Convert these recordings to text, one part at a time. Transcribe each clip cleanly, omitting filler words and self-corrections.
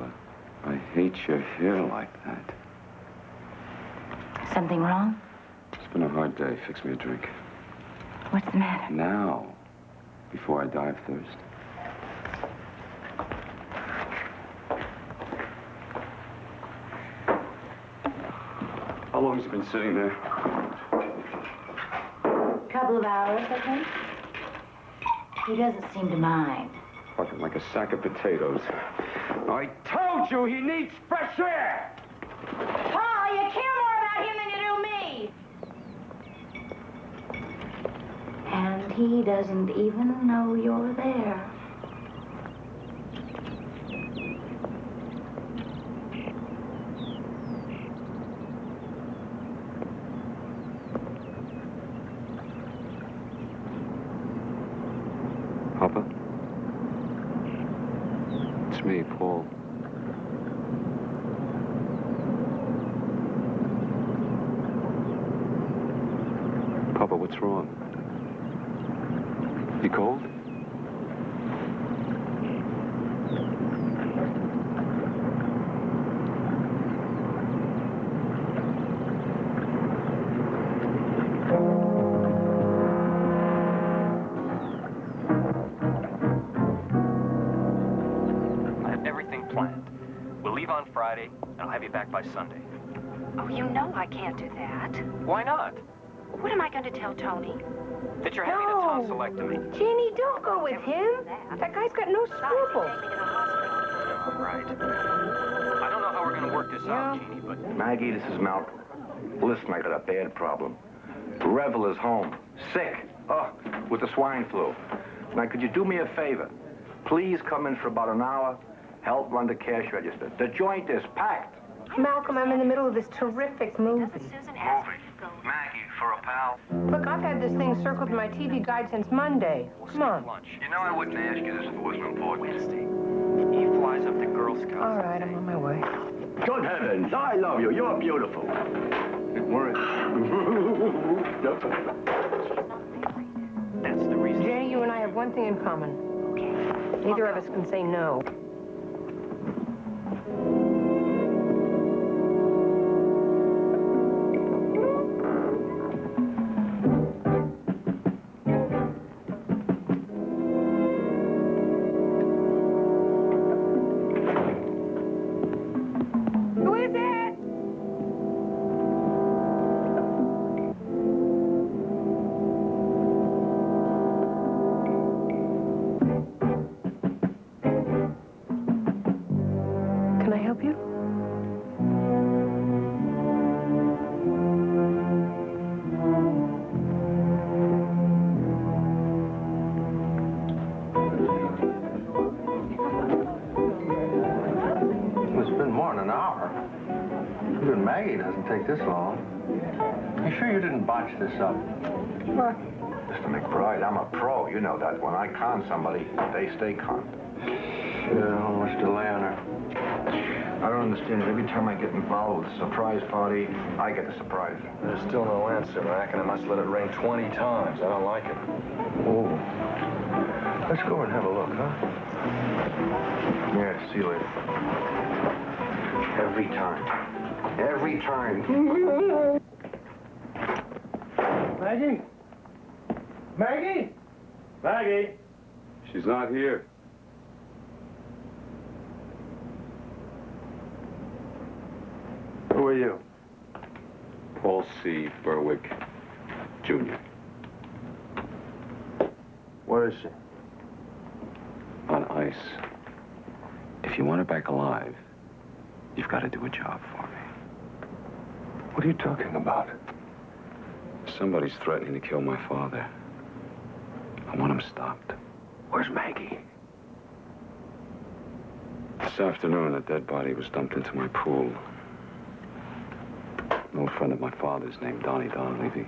Angela. I hate your hair like that. Something wrong? It's been a hard day. Fix me a drink. What's the matter? Now, before I die of thirst. How long has he been sitting there? Couple of hours, I think. He doesn't seem to mind. Fucking like a sack of potatoes. I told you he needs fresh air! Paul, you care more about him than you do me! And he doesn't even know you're there. Papa? It's me, Paul. Papa, what's wrong? You cold? Friday, and I'll have you back by Sunday. Oh, you know I can't do that. Why not? What am I going to tell Tony? That you're having a tonsillectomy. Jeannie, don't go with him. That guy's got no scruples. All right. I don't know how we're going to work this out, Jeannie, but... Maggie, this is Malcolm. Listen, I got a bad problem. Revel is home. Sick. Oh, with the swine flu. Now, could you do me a favor? Please come in for about an hour. Help run the cash register. The joint is packed. Malcolm, I'm in the middle of this terrific movie. Maggie, for a pal. Look, I've had this thing circled in my TV guide since Monday. Come on. Lunch. You know I wouldn't ask you this if it wasn't important. Wednesday. He flies up to Girl Scouts. All right, I'm on my way. Good heavens, I love you. You're beautiful. That's the reason. Jenny, you and I have one thing in common. Neither of us can say no. Can I help you? It's been more than an hour. Even Maggie doesn't take this long. You sure you didn't botch this up? What? Mr. McBride, I'm a pro. You know that. When I con somebody, they stay con. Yeah, how much delay on her? I don't understand it. Every time I get involved with a surprise party, I get the surprise. There's still no answer, Mac, and I must let it rain 20 times. I don't like it. Oh. Let's go and have a look, huh? Yeah, see you later. Every time. Every time. Maggie? Maggie? Maggie? She's not here. Who are you? Paul C. Berwick, Jr. Where is she? On ice. If you want her back alive, you've got to do a job for me. What are you talking about? Somebody's threatening to kill my father. I want him stopped. Where's Maggie? This afternoon, a dead body was dumped into my pool. An old friend of my father's named Donnie Donlevy.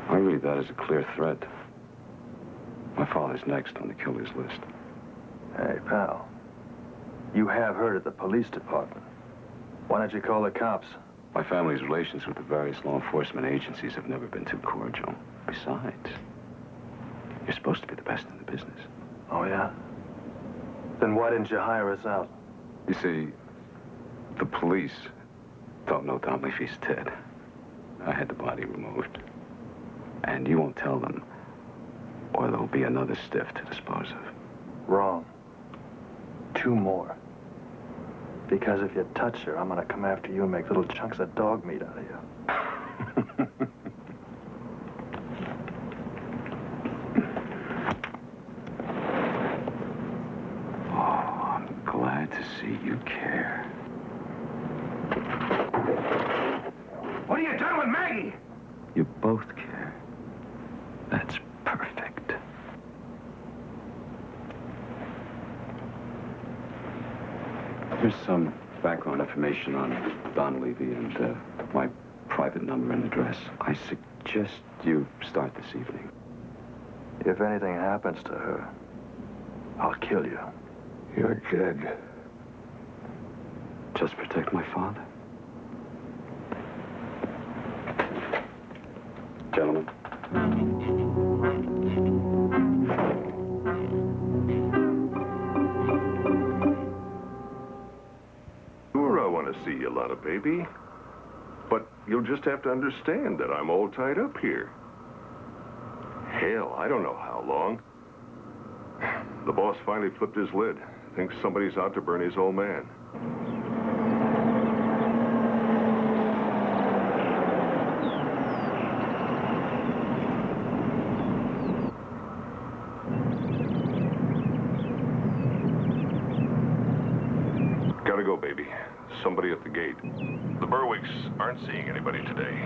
I read that as a clear threat. My father's next on the killer's list. Hey, pal. You have heard at the police department. Why don't you call the cops? My family's relations with the various law enforcement agencies have never been too cordial. Besides, you're supposed to be the best in the business. Oh, yeah? Then why didn't you hire us out? You see, the police don't know Don Leafy's Ted. I had the body removed. And you won't tell them, or there'll be another stiff to dispose of. Wrong. 2 more. Because if you touch her, I'm gonna come after you and make little chunks of dog meat out of you. Oh, I'm glad to see you care. What are you doing with Maggie? You both care. That's perfect. Here's some background information on Don Levy and my private number and address. I suggest you start this evening. If anything happens to her, I'll kill you. You're dead. Just protect my father. Gentlemen. Sure, I want to see you, Lana, baby. But you'll just have to understand that I'm all tied up here. Hell, I don't know how long. The boss finally flipped his lid. Thinks somebody's out to burn his old man. Gotta go, baby. Somebody at the gate. The Berwicks aren't seeing anybody today.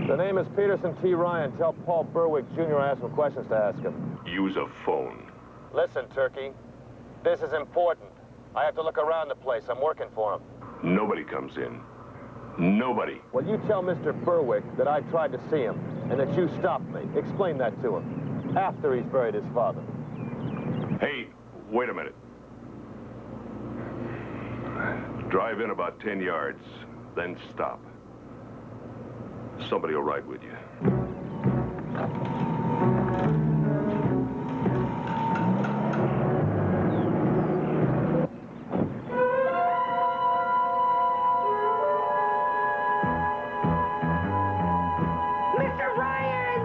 The name is Peterson T. Ryan. Tell Paul Berwick Jr. I have some questions to ask him. Use a phone. Listen, Turkey. This is important. I have to look around the place. I'm working for him. Nobody comes in. Nobody. Well, you tell Mr. Berwick that I tried to see him and that you stopped me. Explain that to him. After he's buried his father. Hey, wait a minute. Drive in about 10 yards, then stop. Somebody will ride with you. Mr. Ryan!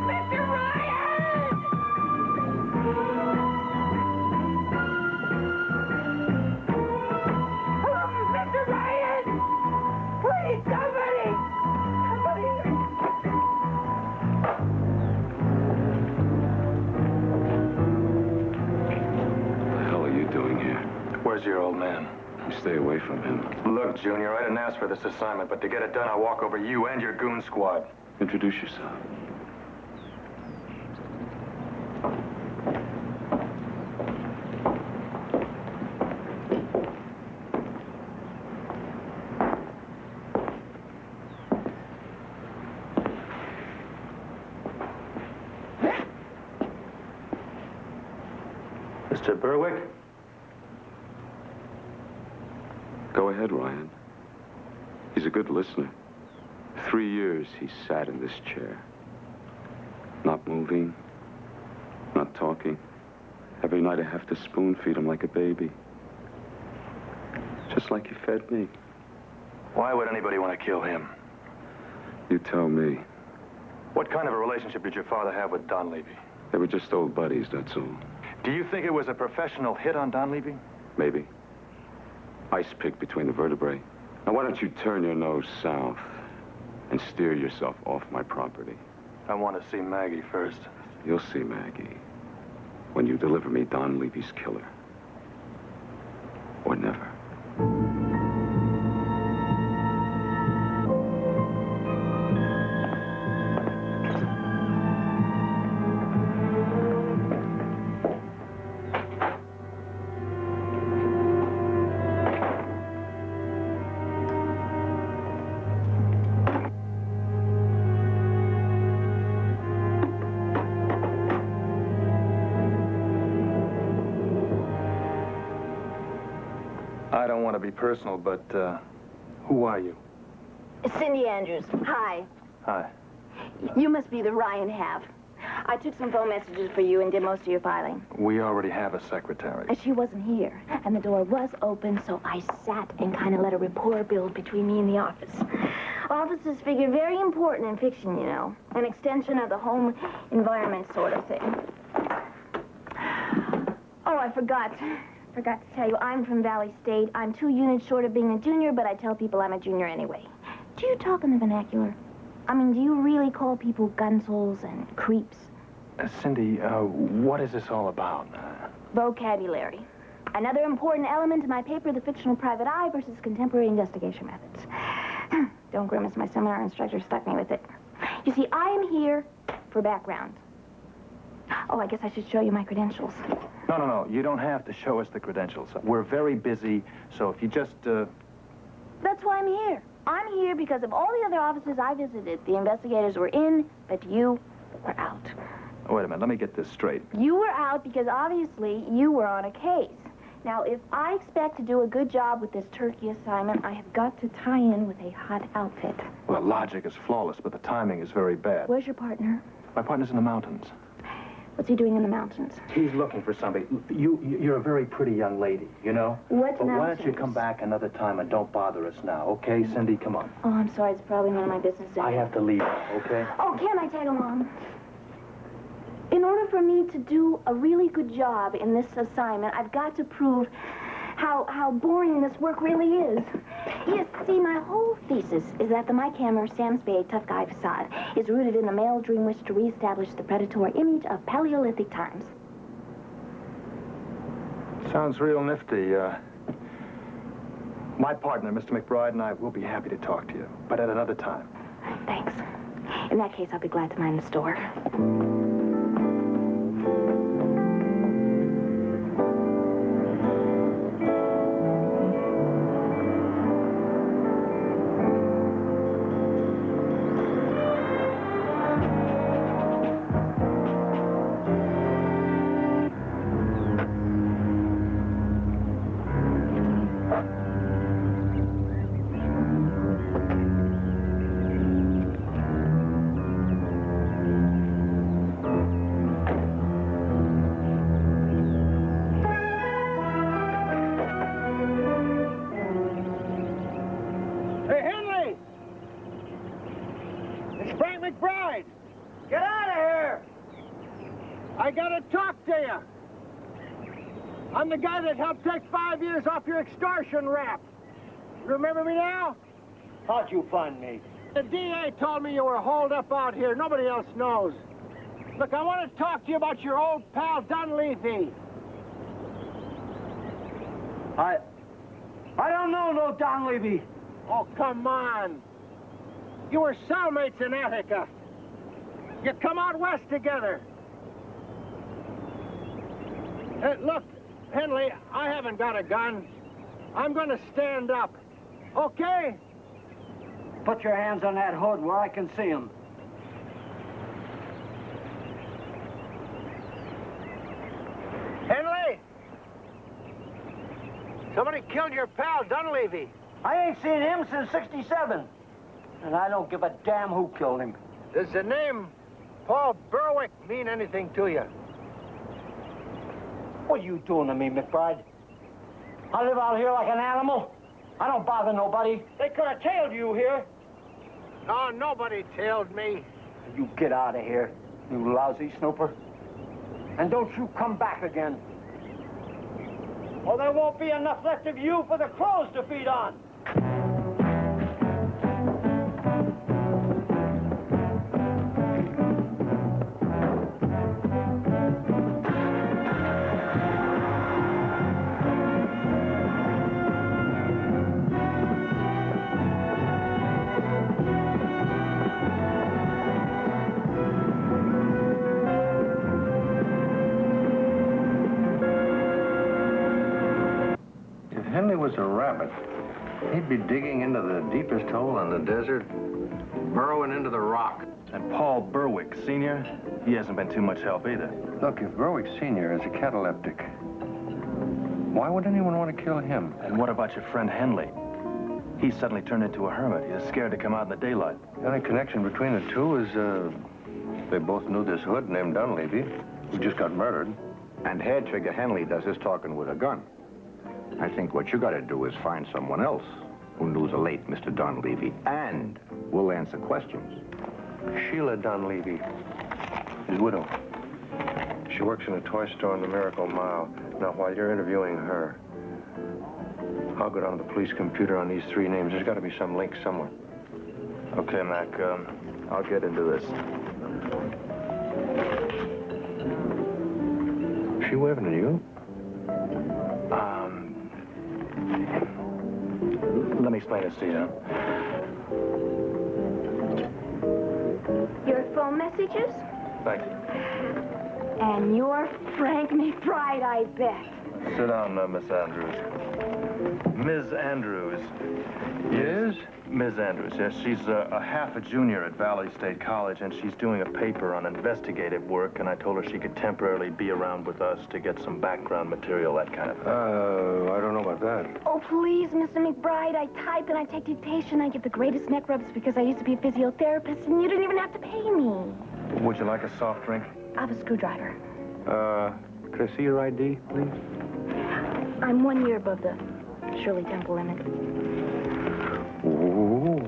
Mr. Ryan! Mr. Ryan! Please, somebody! What the hell are you doing here? Where's your old man? You stay away from him. Look, Junior, I didn't ask for this assignment, but to get it done, I'll walk over you and your goon squad. Introduce yourself. Mr. Berwick? Go ahead, Ryan. He's a good listener. 3 years he sat in this chair. Not moving, not talking. Every night I have to spoon feed him like a baby. Just like you fed me. Why would anybody want to kill him? You tell me. What kind of a relationship did your father have with Don Levy? They were just old buddies, that's all. Do you think it was a professional hit on Don Levy? Maybe. Ice pick between the vertebrae. Now, why don't you turn your nose south and steer yourself off my property? I want to see Maggie first. You'll see Maggie when you deliver me Don Levy's killer. Or never. I don't want to be personal, but, who are you? Cindy Andrews. Hi. Hi. You must be the Ryan half. I took some phone messages for you and did most of your filing. We already have a secretary. And she wasn't here, and the door was open, so I sat and kind of let a rapport build between me and the office. Offices figure very important in fiction, you know. An extension of the home environment sort of thing. Oh, I forgot to tell you, I'm from Valley State. I'm 2 units short of being a junior, but I tell people I'm a junior anyway. Do you talk in the vernacular? I mean, do you really call people gunsoles and creeps? Cindy, what is this all about? Vocabulary. Another important element in my paper, The Fictional Private Eye versus Contemporary Investigation Methods. Don't grimace, my seminar instructor stuck me with it. You see, I am here for background. Oh, I guess I should show you my credentials. No. You don't have to show us the credentials. We're very busy, so if you just, That's why I'm here. I'm here because of all the other offices I visited. The investigators were in, but you were out. Wait a minute, let me get this straight. You were out because obviously you were on a case. Now, if I expect to do a good job with this turkey assignment, I have got to tie in with a hot outfit. Well, logic is flawless, but the timing is very bad. Where's your partner? My partner's in the mountains. What's he doing in the mountains? He's looking for somebody. You're a very pretty young lady, you know? What But mountains? why don't you come back another time and don't bother us now, okay, Cindy? Come on. Oh, I'm sorry. It's probably none of my business. I have to leave now, okay? Oh, can I tag along? In order for me to do a really good job in this assignment, I've got to prove how boring this work really is. Yes, see, my whole thesis is that the Mike Hammer, Sam Spade, tough guy facade is rooted in the male dream wish to reestablish the predatory image of Paleolithic times. Sounds real nifty. My partner, Mr. McBride, and I will be happy to talk to you, but at another time. Thanks. In that case, I'll be glad to mind the store. Get out of here! I gotta talk to you. I'm the guy that helped take 5 years off your extortion rap. Remember me now? How'd you find me? The DA told me you were holed up out here. Nobody else knows. Look, I want to talk to you about your old pal, Dunleavy. I don't know no Dunleavy. Oh, come on. You were cellmates in Attica. You come out west together. Look, Henley, I haven't got a gun. I'm going to stand up. Okay? Put your hands on that hood where I can see him. Henley! Somebody killed your pal, Dunleavy. I ain't seen him since '67. And I don't give a damn who killed him. Does the name Paul Berwick mean anything to you? What are you doing to me, McBride? I live out here like an animal. I don't bother nobody. They could have tailed you here. No, nobody tailed me. You get out of here, you lousy snooper. And don't you come back again. Or there won't be enough left of you for the crows to feed on. Henley was a rabbit. He'd be digging into the deepest hole in the desert, burrowing into the rock. And Paul Berwick, Sr., he hasn't been too much help either. Look, if Berwick Sr. is a cataleptic, why would anyone want to kill him? And what about your friend Henley? He suddenly turned into a hermit. He's scared to come out in the daylight. The only connection between the two is They both knew this hood named Dunleavy, who just got murdered. And Hair Trigger Henley does his talking with a gun. I think what you gotta do is find someone else who knew the late Mr. Dunleavy and will answer questions. Sheila Dunleavy, his widow. She works in a toy store in the Miracle Mile. Now, while you're interviewing her, I'll go down to the police computer on these three names. There's got to be some link somewhere. Okay, Mac, I'll get into this. She waving at you? Let me explain this to you. Your phone messages? Thank you. And you're Frank McBride, I bet. Sit down, Miss Andrews. Ms. Andrews. Yes? Ms. Andrews, yes. She's a half a junior at Valley State College, and she's doing a paper on investigative work, and I told her she could temporarily be around with us to get some background material, that kind of thing. I don't know about that. Oh, please, Mr. McBride. I type and I take dictation. I get the greatest neck rubs because I used to be a physiotherapist, and you didn't even have to pay me. Would you like a soft drink? I have a screwdriver. Could I see your ID, please? I'm 1 year above the Shirley Temple limit. Ooh.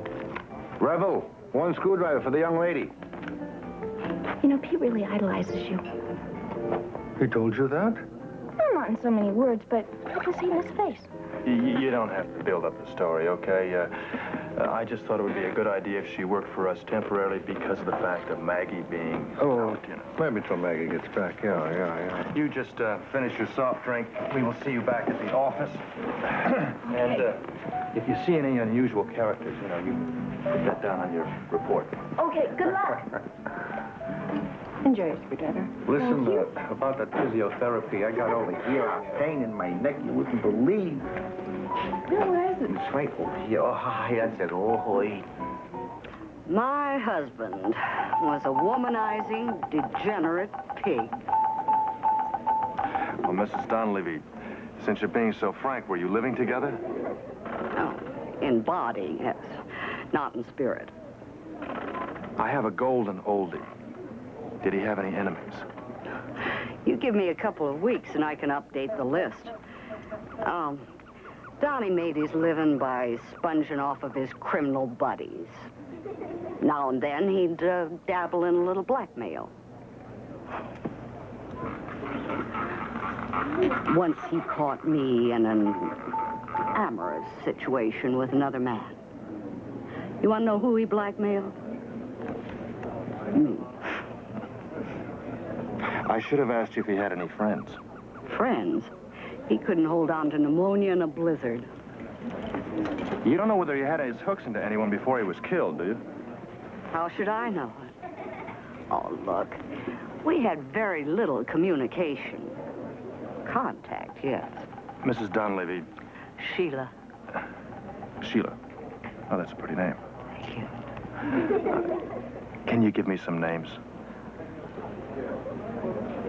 Revel, one screwdriver for the young lady. You know, Pete really idolizes you. He told you that? Well, not in so many words, but I can see it in his face. You don't have to build up the story, okay? I just thought it would be a good idea if she worked for us temporarily because of the fact of Maggie being out, you know. Maybe till Maggie gets back. Yeah. You just finish your soft drink. We will see you back at the office. And if you see any unusual characters, you know, you put that down on your report. Okay, good luck. Enjoy your screwdriver. Listen, about that physiotherapy, I got over here, a pain in my neck you wouldn't believe. Where is it? It's right over here. Oh, that's it. Oh, hoy. My husband was a womanizing, degenerate pig. Well, Mrs. Dunleavy, since you're being so frank, were you living together? No, in body, yes. Not in spirit. I have a golden oldie. Did he have any enemies? You give me a couple of weeks and I can update the list. Donnie made his living by sponging off of his criminal buddies. Now and then he'd dabble in a little blackmail. Once he caught me in an amorous situation with another man. You want to know who he blackmailed? Me. I should have asked you if he had any friends. Friends? He couldn't hold on to pneumonia in a blizzard. You don't know whether he had his hooks into anyone before he was killed, do you? How should I know it? Oh, look. We had very little communication. Contact, yes. Mrs. Dunleavy. Sheila. Sheila. Oh, that's a pretty name. Thank you. Can you give me some names?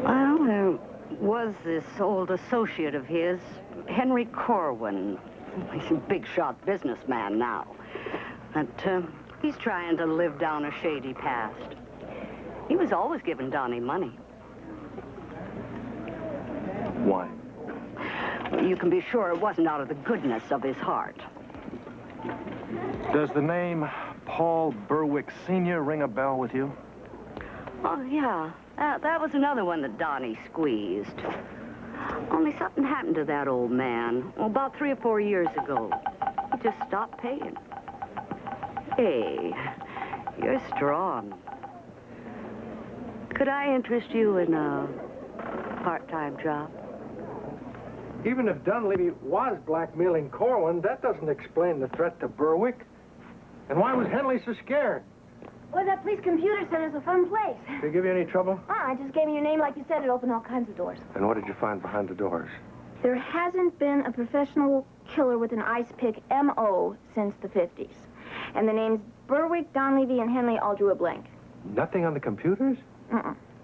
Well, there was this old associate of his, Henry Corwin. He's a big-shot businessman now. But he's trying to live down a shady past. He was always giving Donnie money. Why? Well, you can be sure it wasn't out of the goodness of his heart. Does the name Paul Berwick Sr. ring a bell with you? Oh, yeah. That was another one that Donnie squeezed. Only something happened to that old man. Well, about 3 or 4 years ago. He just stopped paying. Hey, you're strong. Could I interest you in a part-time job? Even if Dunleavy was blackmailing Corwin, that doesn't explain the threat to Berwick. And why was Henley so scared? Well, that police computer center's a fun place. Did they give you any trouble? I just gave me your name like you said. It opened all kinds of doors. And what did you find behind the doors? There hasn't been a professional killer with an ice pick M.O. since the 50s. And the names Berwick, Dunleavy, and Henley all drew a blank. Nothing on the computers?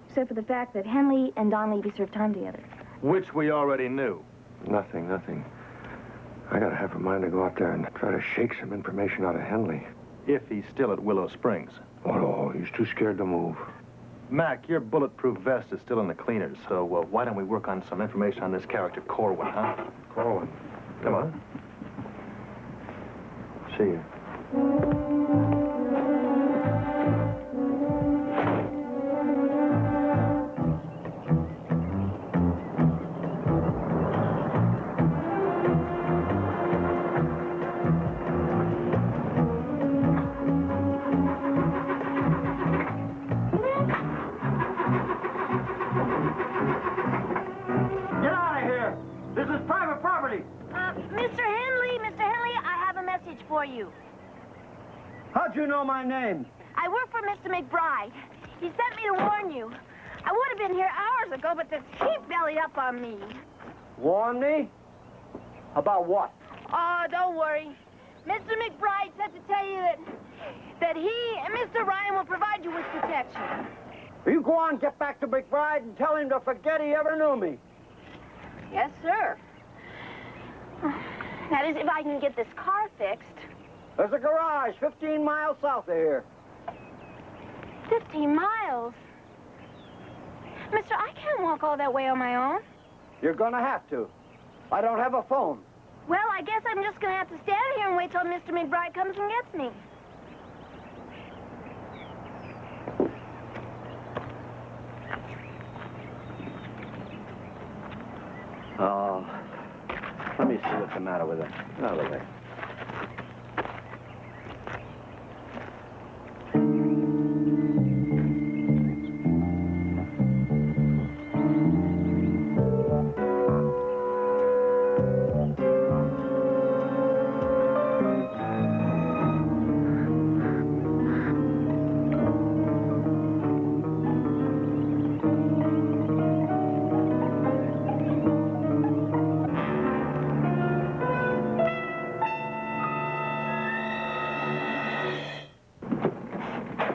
Except for the fact that Henley and Dunleavy served time together. Which we already knew. Nothing. I gotta have a mind to go out there and try to shake some information out of Henley. If he's still at Willow Springs. Oh, no, he's too scared to move. Mac, your bulletproof vest is still in the cleaners, so why don't we work on some information on this character, Corwin, huh? Corwin. Come on. See you. Get out of here! This is private property! Mr. Henley, I have a message for you. How'd you know my name? I work for Mr. McBride. He sent me to warn you. I would have been here hours ago, but this chief bellied up on me. Warn me? About what? Oh, don't worry. Mr. McBride said to tell you that he and Mr. Ryan will provide you with protection. You go on, get back to McBride and tell him to forget he ever knew me. Yes, sir. That is, if I can get this car fixed. There's a garage 15 miles south of here. 15 miles? Mister, I can't walk all that way on my own. You're gonna have to. I don't have a phone. Well, I guess I'm just gonna have to stand here and wait till Mr. McBride comes and gets me. Oh, let me see what's the matter with him. Out of the way.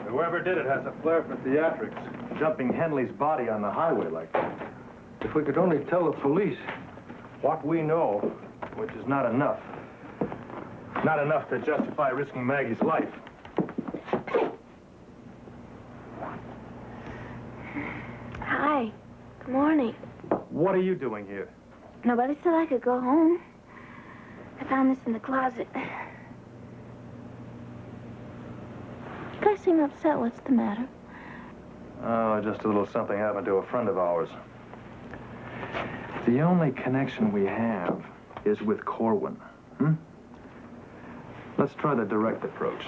Whoever did it has a flair for theatrics, jumping Henley's body on the highway like that. If we could only tell the police what we know. Which is not enough. Not enough to justify risking Maggie's life. Hi. Good morning. What are you doing here? Nobody said I could go home. I found this in the closet. You guys seem upset. What's the matter? Oh, just a little something happened to a friend of ours. The only connection we have is with Corwin. Let's try the direct approach.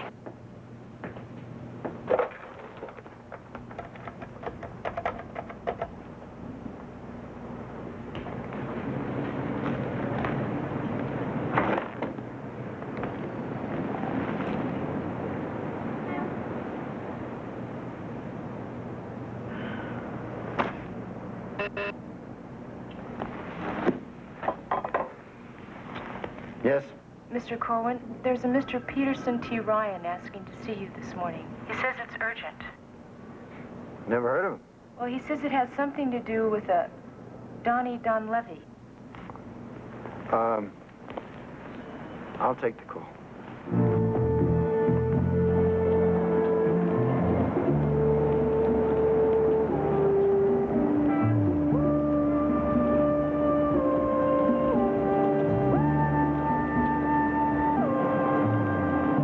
Yes? Mr. Corwin, there's a Mr. Peterson T. Ryan asking to see you this morning. He says it's urgent. Never heard of him. Well, he says it has something to do with a Donnie Donlevy. I'll take the call.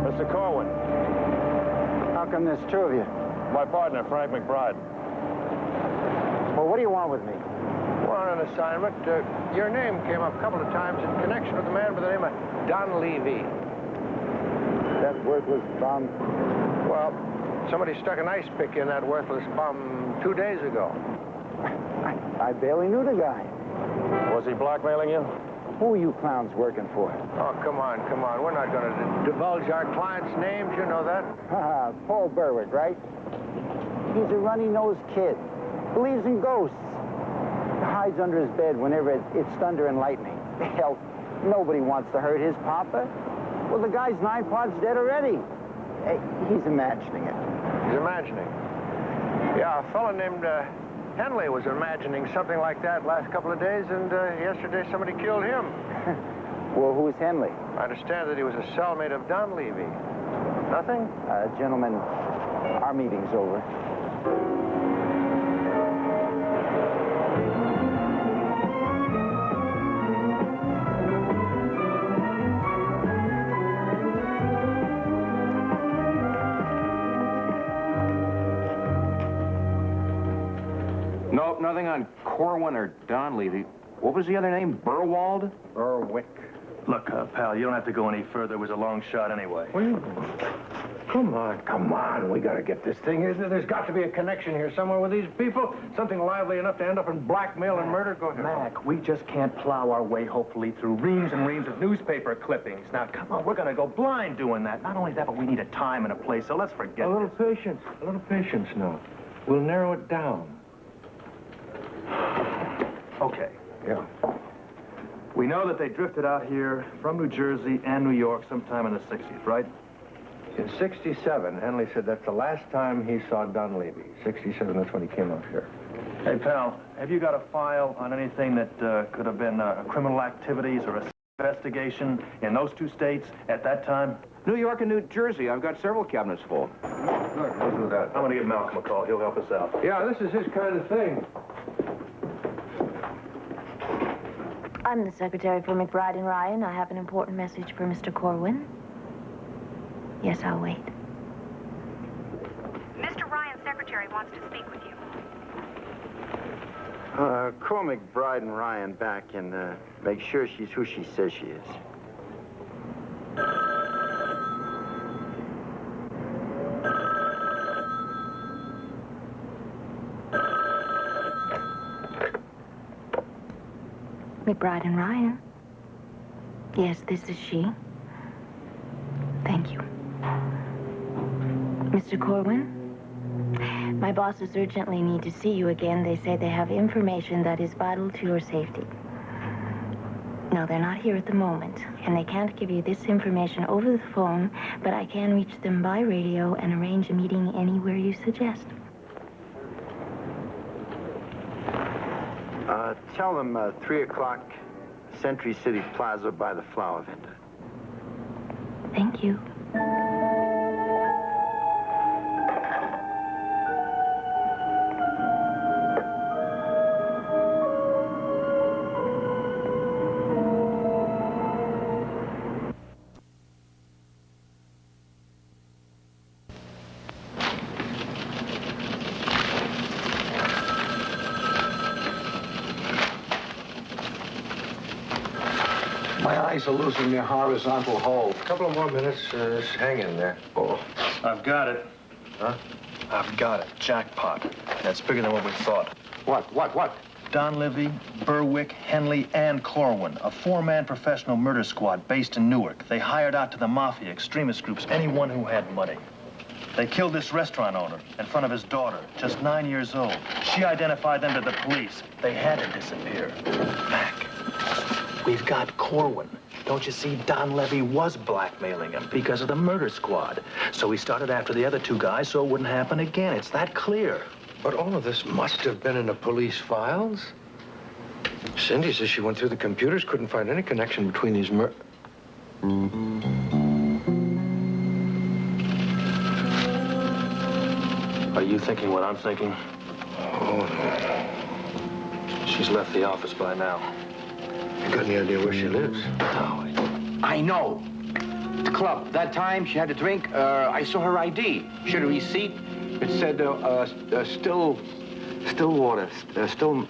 Mr. Corwin. How come there's two of you? My partner, Frank McBride. Well, what do you want with me? We're on an assignment. Your name came up a couple of times in connection with a man by the name of Don Levy. That worthless bum. Well, somebody stuck an ice pick in that worthless bum 2 days ago. I barely knew the guy. Was he blackmailing you? Who are you clowns working for? Oh, come on, come on. We're not going to divulge our clients' names. You know that. Paul Berwick, right? He's a runny-nosed kid. Believes in ghosts. Hides under his bed whenever it's thunder and lightning. Hell, nobody wants to hurt his papa. Well, the guy's 9 parts dead already. Hey, he's imagining it. He's imagining. Yeah, a fellow named Henley was imagining something like that last couple of days, and yesterday somebody killed him. Well, who's Henley? I understand that he was a cellmate of Don Levy. Nothing? Gentlemen, our meeting's over. nothing on Corwin or Donlevy. What was the other name? Burwald? Berwick. Look, pal, you don't have to go any further. It was a long shot anyway. Come on. We gotta get this thing. There's got to be a connection here somewhere with these people. Something lively enough to end up in blackmail and murder. Go ahead. Mac, we just can't plow our way, hopefully, through reams and reams of newspaper clippings. Now, come on, we're gonna go blind doing that. Not only that, but we need a time and a place, so let's forget A little patience now. We'll narrow it down. Okay. Yeah. We know that they drifted out here from New Jersey and New York sometime in the 60s, right? In 67, Henley said that's the last time he saw Dunleavy. 67, that's when he came out here. Hey, pal, have you got a file on anything that could have been criminal activities or a investigation in those two states at that time? New York and New Jersey. I've got several cabinets full. Good, we'll do that. I'm going to give Malcolm a call. He'll help us out. Yeah, this is his kind of thing. I'm the secretary for McBride and Ryan. I have an important message for Mr. Corwin. Yes, I'll wait. Mr. Ryan's secretary wants to speak with you. Call McBride and Ryan back and make sure she's who she says she is. McBride and Ryan. Yes, this is she. Thank you. Mr. Corwin, my bosses urgently need to see you again. They say they have information that is vital to your safety. No, they're not here at the moment, and they can't give you this information over the phone, but I can reach them by radio and arrange a meeting anywhere you suggest. Tell them 3 o'clock, Century City Plaza by the flower vendor. Thank you. My eyes are losing their horizontal hold. A couple of more minutes, just hang in there. Oh. I've got it. Huh? I've got it. Jackpot. That's bigger than what we thought. What? Donlevy, Berwick, Henley, and Corwin, a 4-man professional murder squad based in Newark. They hired out to the mafia, extremist groups, anyone who had money. They killed this restaurant owner in front of his daughter, just 9 years old. She identified them to the police. They had to disappear. Mac, we've got Corwin. Don't you see, Donlevy was blackmailing him because of the murder squad. So he started after the other two guys so it wouldn't happen again. It's that clear. But all of this must have been in the police files. Cindy says she went through the computers, couldn't find any connection between these Are you thinking what I'm thinking? Oh, no. She's left the office by now. You got any idea where she lives? No. I know. The club. That time she had a drink. I saw her ID. She had a receipt. It said, Stillwater.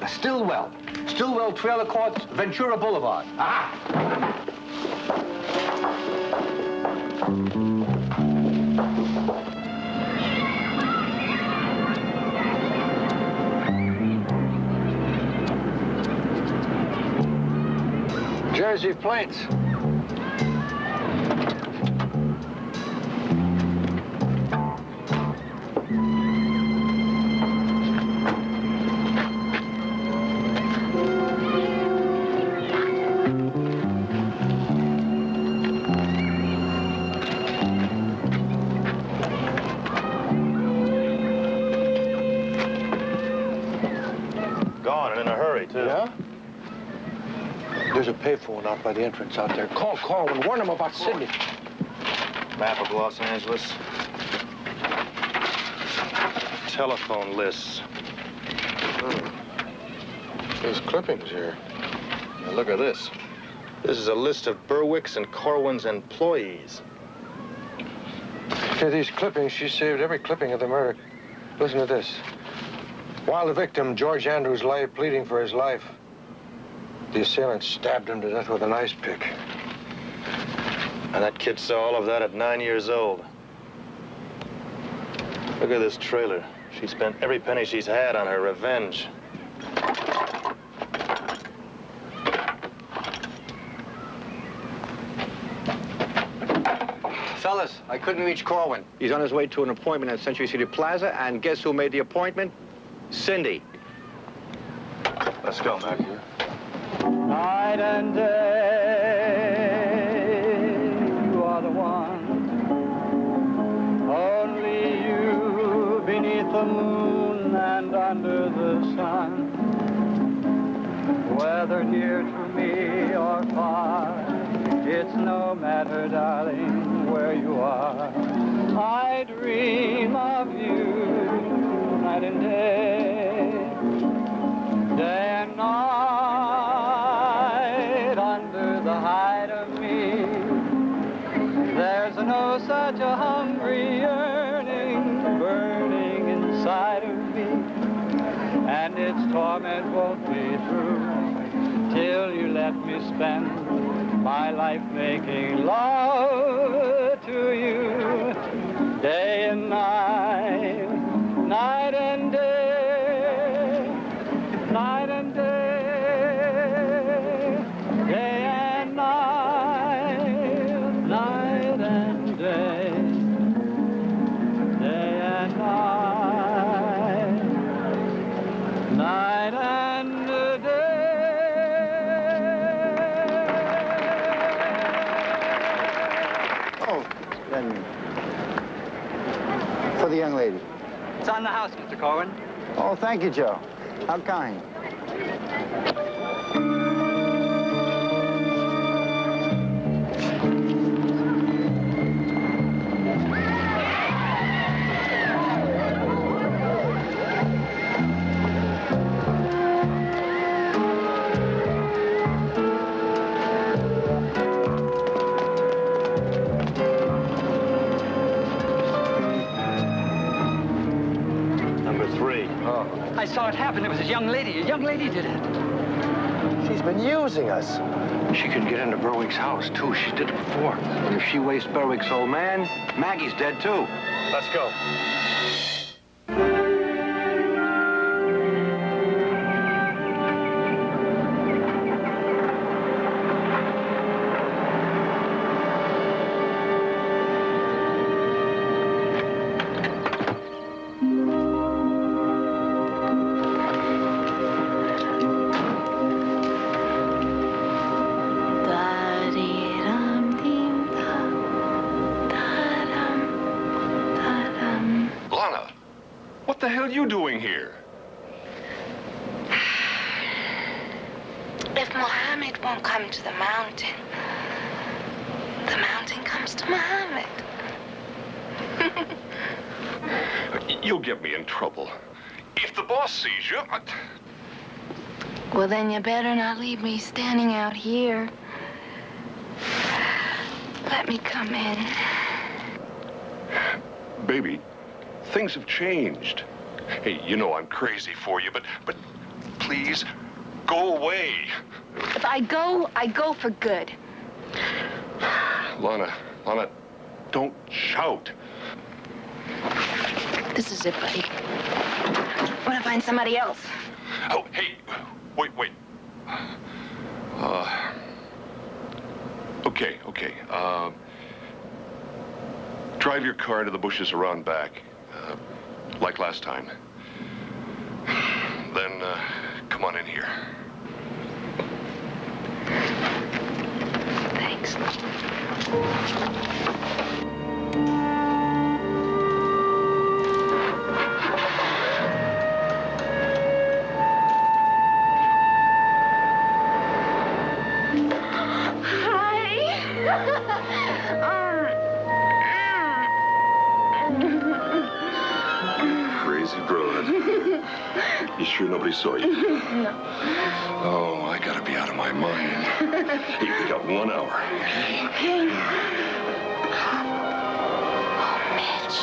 Stillwell. Stillwell Trailer Courts, Ventura Boulevard. Aha! Jersey plates. Gone and in a hurry, too. Yeah? There's a payphone out by the entrance out there. Call Corwin. Warn him about Sydney. Map of Los Angeles. Telephone lists. There's clippings here. Now look at this. This is a list of Berwick's and Corwin's employees. Okay, these clippings, she saved every clipping of the murder. Listen to this. While the victim, George Andrews, lay pleading for his life, the assailant stabbed him to death with an ice pick. And that kid saw all of that at 9 years old. Look at this trailer. She spent every penny she's had on her revenge. Fellas, I couldn't reach Corwin. He's on his way to an appointment at Century City Plaza, and guess who made the appointment? Cindy. Let's go, Matthew. Night and day, you are the one. Only you beneath the moon and under the sun. Whether near to me or far, it's no matter, darling, where you are. I dream of you night and day, day and night, under the hide of me. There's no such a hungry yearning burning inside of me, and its torment won't be through till you let me spend my life making love to you, day and night, night and day, night and day, day and night, night and day, day and night, night and day. For the young lady. It's on the house, Mr. Corwin. Oh, thank you, Joe. How kind. I saw it happen. It was a young lady. A young lady did it. She's been using us. She could get into Berwick's house, too. She did it before. And if she wastes Berwick's old man, Maggie's dead, too. Let's go. What the hell are you doing here? If Mohammed won't come to the mountain comes to Mohammed. You'll get me in trouble. If the boss sees you, Well, then you better not leave me standing out here. Let me come in. Baby, things have changed. Hey, you know I'm crazy for you, but please, go away. If I go for good. Lana, don't shout. This is it, buddy. I'm gonna find somebody else. Oh, hey, wait. Okay. Drive your car to the bushes around back, like last time. Then, come on in here. Thanks. Crazy broad. You sure nobody saw you? No. Oh, I gotta be out of my mind. Hey, we got 1 hour. Okay. Oh, Mitch.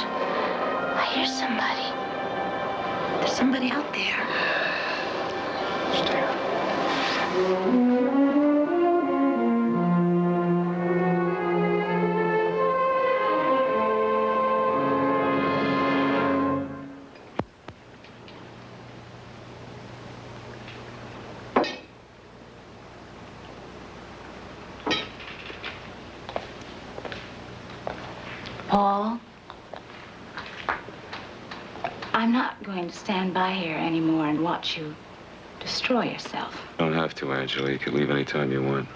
I hear somebody. There's somebody out there. Stay. Paul, I'm not going to stand by here anymore and watch you destroy yourself. You don't have to, Angela. You can leave anytime you want.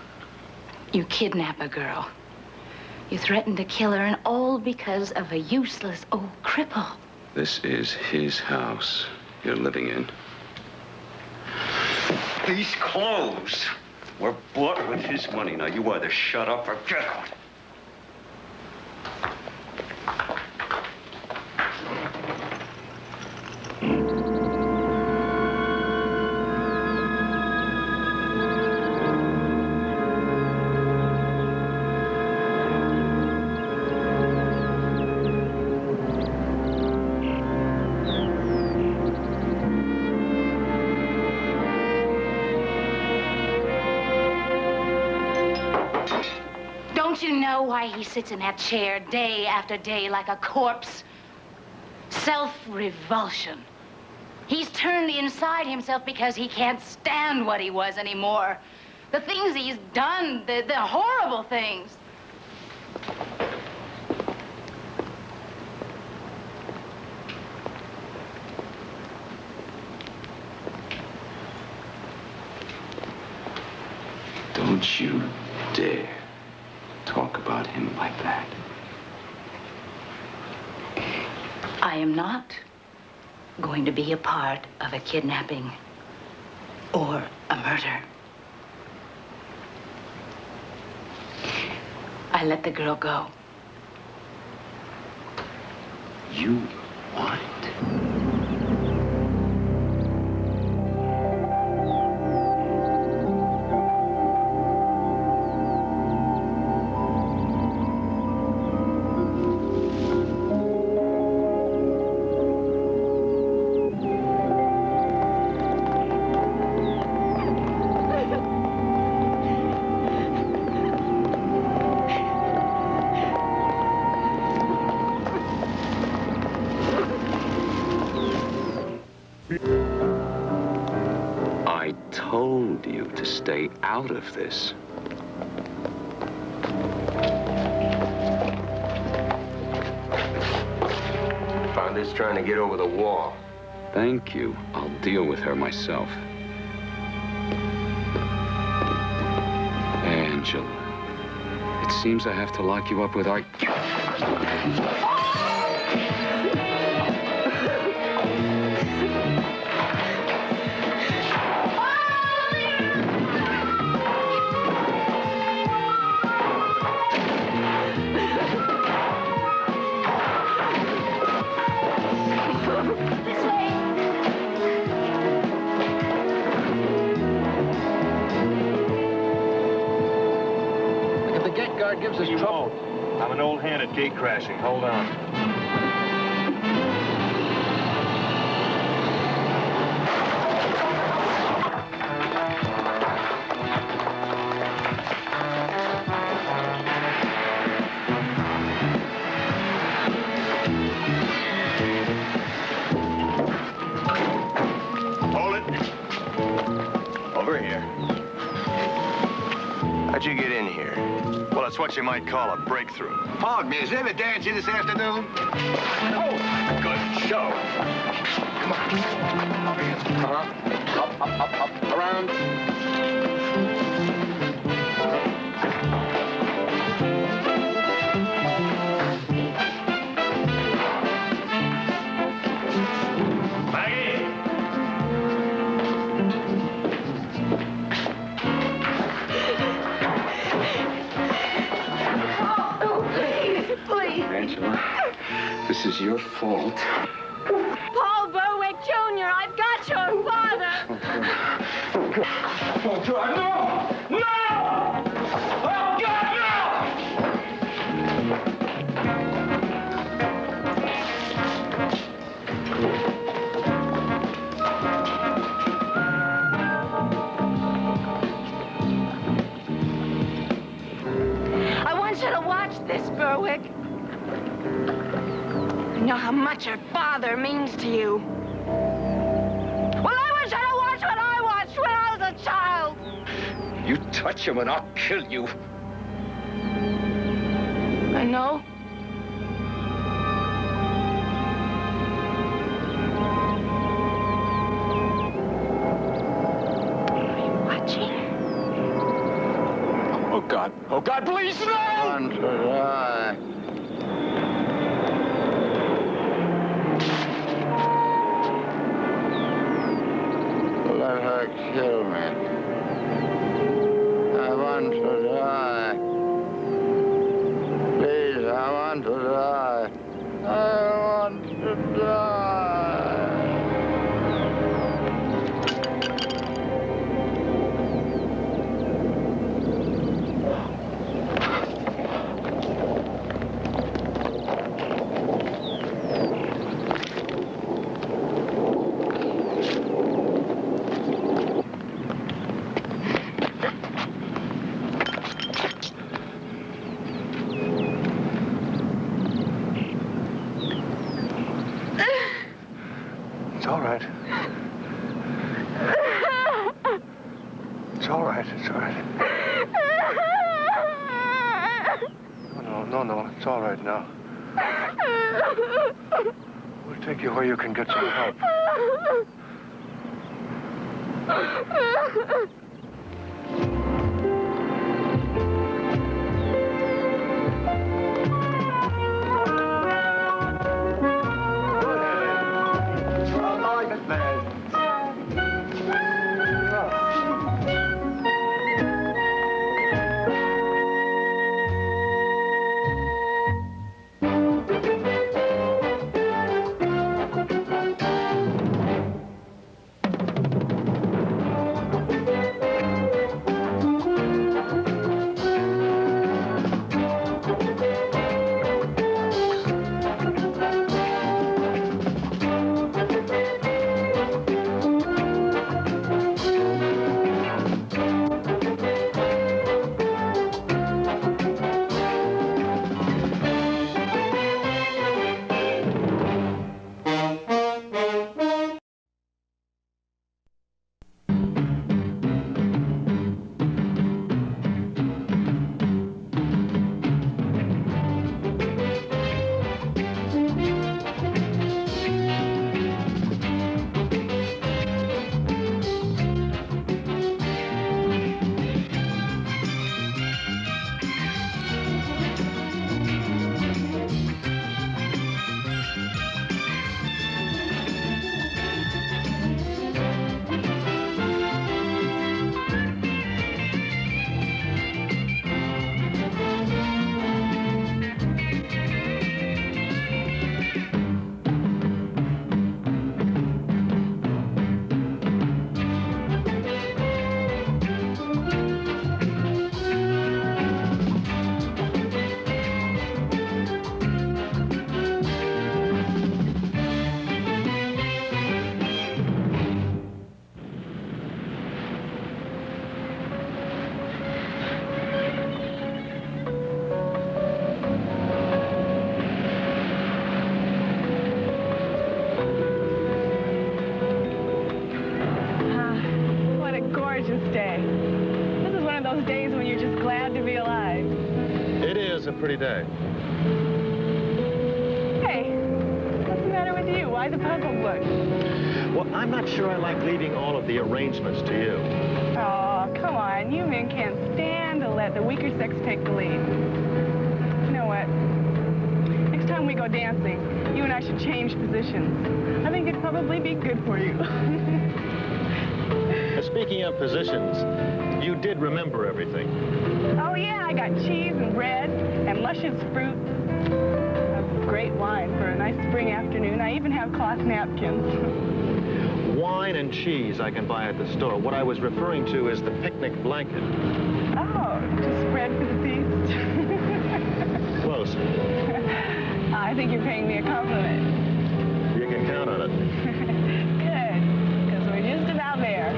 You kidnap a girl. You threaten to kill her, and all because of a useless old cripple. This is his house you're living in. These clothes were bought with his money. Now, you either shut up or get out. Don't you know why he sits in that chair day after day like a corpse? Self-revulsion. He's turned inside himself because he can't stand what he was anymore. The things he's done, the horrible things. Don't you dare talk about him like that. I am not going to be a part of a kidnapping or a murder. I let the girl go. You want it? I told you to stay out of this. Found this trying to get over the wall. Thank you. I'll deal with her myself. Angela, it seems I have to lock you up with our... If the gate guard gives us trouble... I'm an old hand at gate crashing. Hold on. Hold it. Over here. How'd you get in here? Well, it's what you might call a breakthrough. Pardon me, is there a dance here this afternoon? Oh, good show. Come on. Uh-huh. Up. Around. Angela, this is your fault. Paul Berwick Jr., I've got your father. Oh, God, no! No! Oh, God, no! this, Berwick. I know how much her father means to you. Well, I wish I'd watched what I watched when I was a child. You touch him and I'll kill you. I know. Are you watching? Oh, God. Oh, God, please, no! One to die. Let her kill me. I want to die. Please, I want to die. I want to die. It's all right. It's all right. It's all right. No. It's all right now. We'll take you where you can get some help. A pretty day. Hey, what's the matter with you? Why the puzzled look? Well, I'm not sure I like leaving all of the arrangements to you. Oh, come on. You men can't stand to let the weaker sex take the lead. You know what? Next time we go dancing, you and I should change positions. I think it'd probably be good for you. Speaking of positions, you did remember everything. Oh, yeah, I got cheese and bread and luscious fruit. Great wine for a nice spring afternoon. I even have cloth napkins. Wine and cheese I can buy at the store. What I was referring to is the picnic blanket. Oh, just spread for the feast. Close. I think you're paying me a compliment. You can count on it. Good, because we're just about there.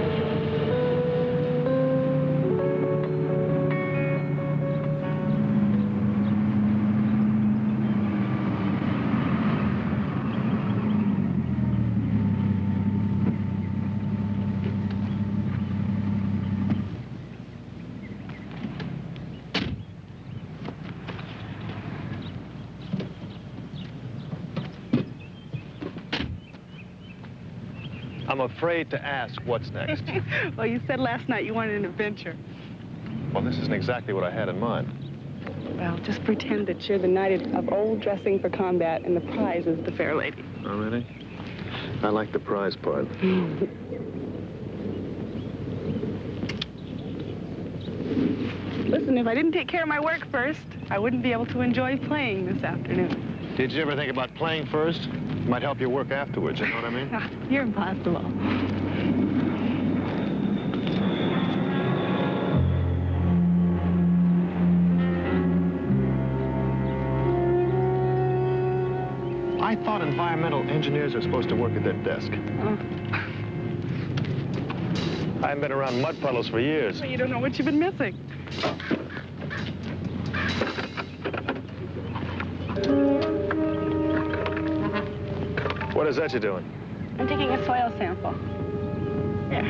I'm afraid to ask what's next. Well, you said last night you wanted an adventure. Well, this isn't exactly what I had in mind. Well, just pretend that you're the knight of old dressing for combat and the prize is the fair lady. Oh, really? I like the prize part. Listen, if I didn't take care of my work first, I wouldn't be able to enjoy playing this afternoon. Did you ever think about playing first? It might help your work afterwards, you know what I mean? You're impossible. I thought environmental engineers are supposed to work at their desk. Oh. I haven't been around mud puddles for years. Well, you don't know what you've been missing. What is that you're doing? I'm taking a soil sample. Here.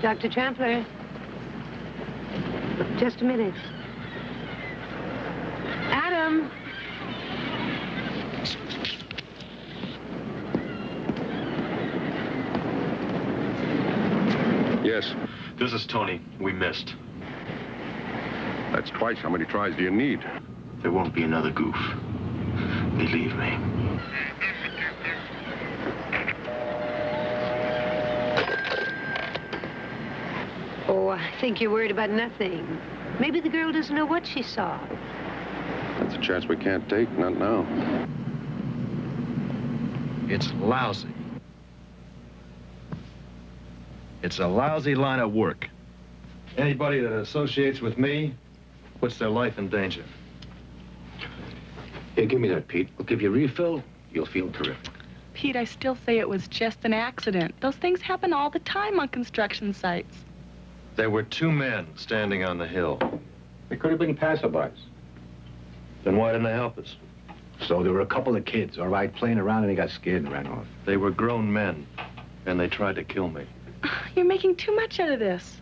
Dr. Champler, just a minute. Adam. Yes. This is Tony. We missed. That's twice. How many tries do you need? There won't be another goof. Believe me. Oh, I think you're worried about nothing. Maybe the girl doesn't know what she saw. That's a chance we can't take. Not now. It's lousy. It's a lousy line of work. Anybody that associates with me puts their life in danger. Here, give me that, Pete. We'll give you a refill. You'll feel terrific. Pete, I still say it was just an accident. Those things happen all the time on construction sites. There were two men standing on the hill. They could have been passerbys. Then why didn't they help us? So there were a couple of kids, all right, playing around, and they got scared and ran off. They were grown men, and they tried to kill me. You're making too much out of this.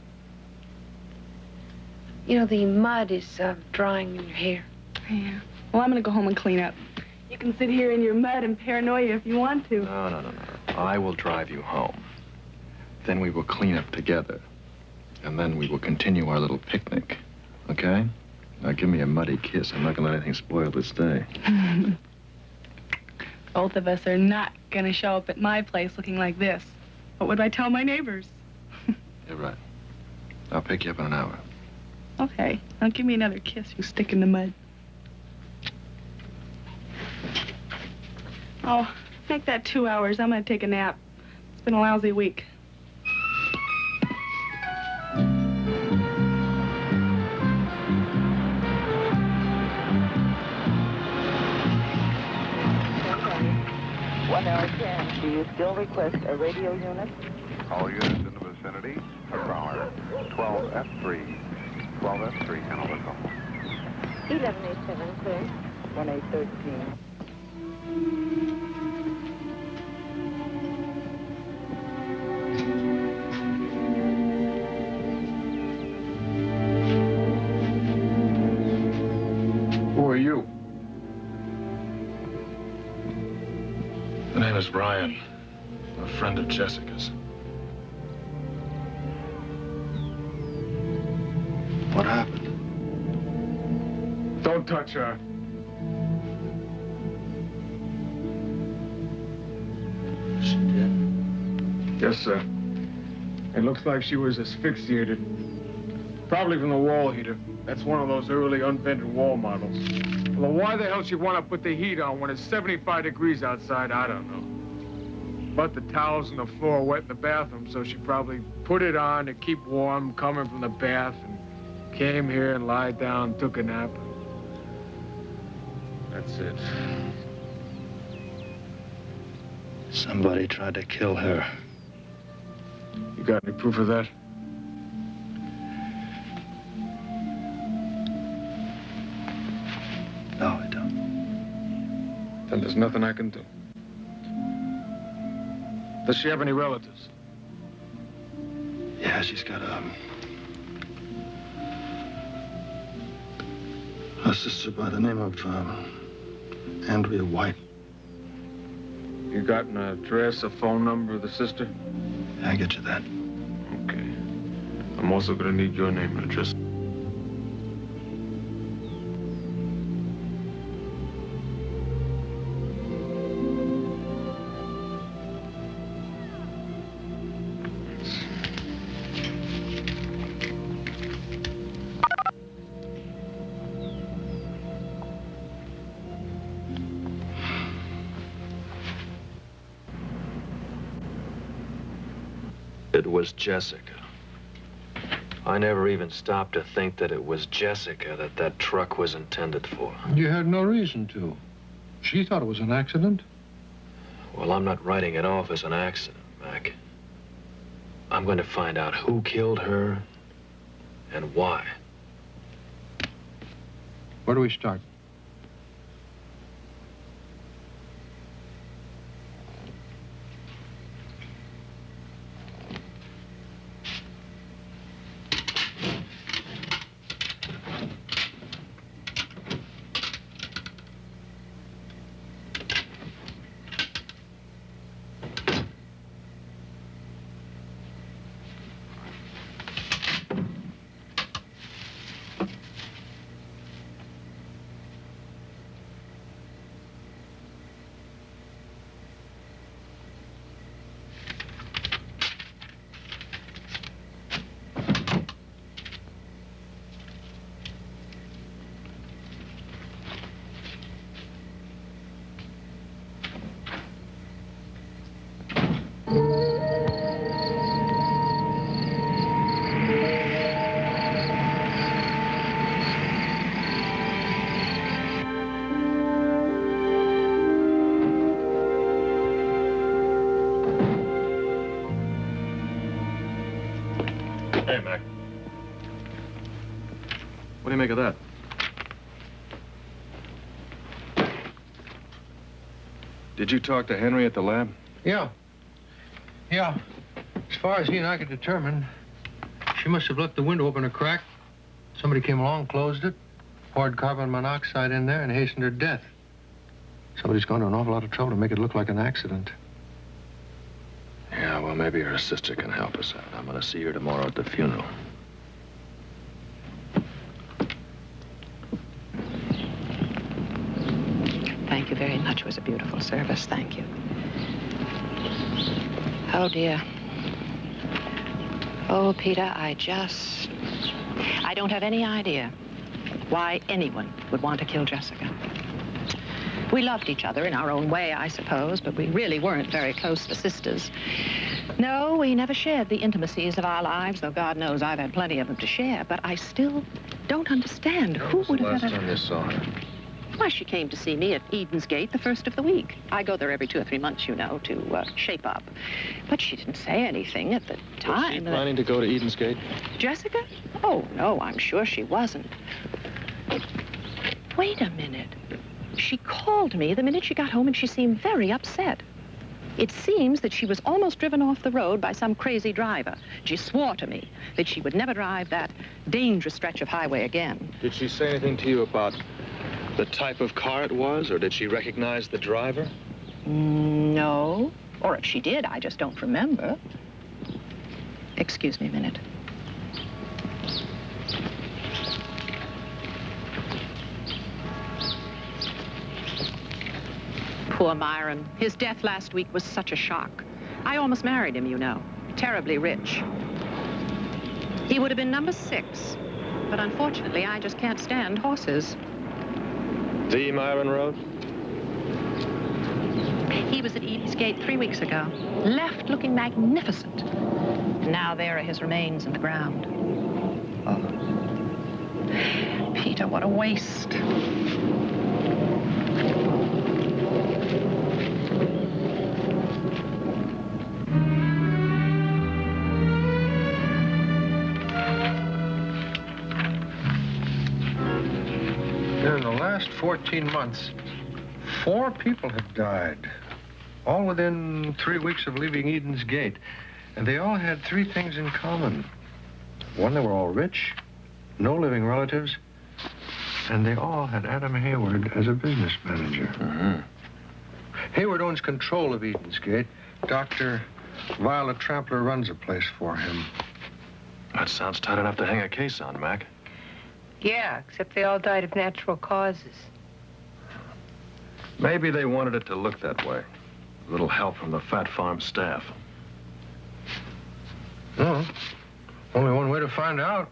You know, the mud is drying in your hair. Yeah. Well, I'm gonna go home and clean up. You can sit here in your mud and paranoia if you want to. No. I will drive you home. Then we will clean up together. And then we will continue our little picnic. Okay? Now give me a muddy kiss. I'm not gonna let anything spoil this day. Both of us are not gonna show up at my place looking like this. What would I tell my neighbors? You're right. I'll pick you up in an hour. Okay. Now give me another kiss, you stick in the mud. Oh, make that 2 hours. I'm gonna take a nap. It's been a lousy week. Do you still request a radio unit? All units in the vicinity, Power 12F3. 12F3, Hanover call. 1187, sir. 1813. Who are you? The name is Brian, a friend of Jessica's. What happened? Don't touch her. She dead? Yes, sir. It looks like she was asphyxiated. Probably from the wall heater. That's one of those early unvented wall models. Well, why the hell she'd want to put the heat on when it's 75 degrees outside, I don't know. But the towels on the floor wet in the bathroom, so she probably put it on to keep warm coming from the bath and came here and lied down, took a nap. That's it. Somebody tried to kill her. You got any proof of that? No, I don't. Then there's nothing I can do. Does she have any relatives? Yeah, she's got a sister by the name of Andrea White. You got an address, a phone number of the sister? Yeah, I'll get you that. Okay. I'm also gonna need your name and address. It was Jessica. I never even stopped to think that it was Jessica that truck was intended for. You had no reason to. She thought it was an accident. Well, I'm not writing it off as an accident, Mac. I'm going to find out who killed her and why. Where do we start? Hey, Mac. What do you make of that? Did you talk to Henry at the lab? Yeah. Yeah. As far as he and I could determine, she must have left the window open a crack. Somebody came along, closed it, poured carbon monoxide in there, and hastened her death. Somebody's gone to an awful lot of trouble to make it look like an accident. Yeah, well, maybe her sister can help us out. I'm going to see her tomorrow at the funeral. Thank you very much. It was a beautiful service. Thank you. Oh, dear. Oh, Peter, I don't have any idea why anyone would want to kill Jessica. We loved each other in our own way, I suppose, but we really weren't very close to sisters. No, we never shared the intimacies of our lives, though God knows I've had plenty of them to share, but I still don't understand who would have... Last time you saw her? Why, she came to see me at Eden's Gate the first of the week. I go there every 2 or 3 months, you know, to shape up. But she didn't say anything at the time. Was she planning to go to Eden's Gate? Jessica? Oh, no, I'm sure she wasn't. Wait a minute. She called me the minute she got home, and she seemed very upset. It seems that she was almost driven off the road by some crazy driver. She swore to me that she would never drive that dangerous stretch of highway again. Did she say anything to you about the type of car it was, or did she recognize the driver? No. Or if she did, I just don't remember. Excuse me a minute. Poor Myron. His death last week was such a shock. I almost married him, you know. Terribly rich. He would have been number 6. But unfortunately, I just can't stand horses. The Myron Road? He was at Eden's Gate 3 weeks ago. Left looking magnificent. And now there are his remains in the ground. what a waste. In the last 14 months, 4 people have died, all within 3 weeks of leaving Eden's Gate. And they all had 3 things in common. One, they were all rich, no living relatives, and they all had Adam Hayward as a business manager. Hayward owns control of Eden's Gate. Dr. Violet Trampler runs a place for him. That sounds tight enough to hang a case on, Mac. Yeah, except they all died of natural causes. Maybe they wanted it to look that way. A little help from the Fat Farm staff. No, only one way to find out.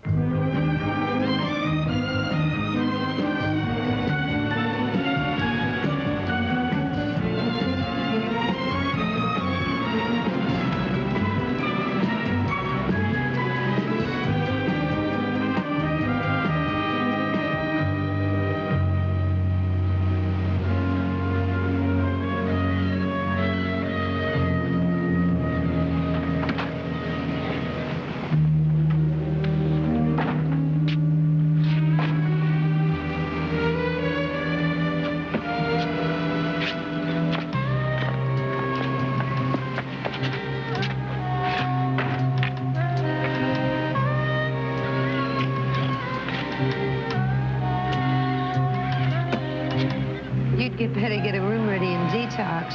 You'd better get a room ready in detox.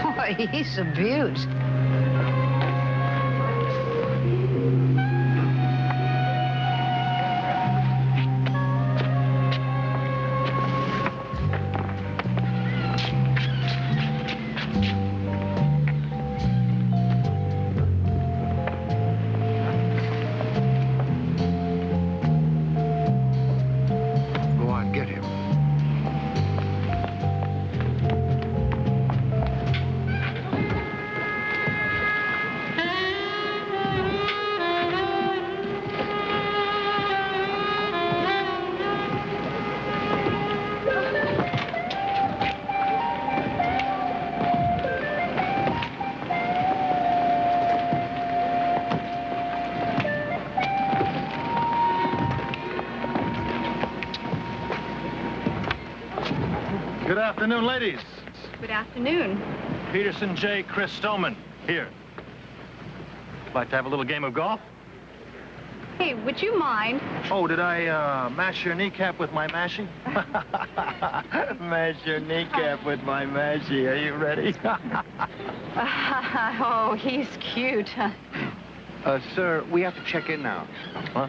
Boy, he's a beaut. Go on, get him. Good afternoon, ladies. Good afternoon. Peterson J. Chris Stoneman, here. Like to have a little game of golf? Hey, would you mind? Oh, did I mash your kneecap with my mashie? Mash your kneecap with my mashie. Are you ready? Oh, he's cute. Sir, we have to check in now. Huh?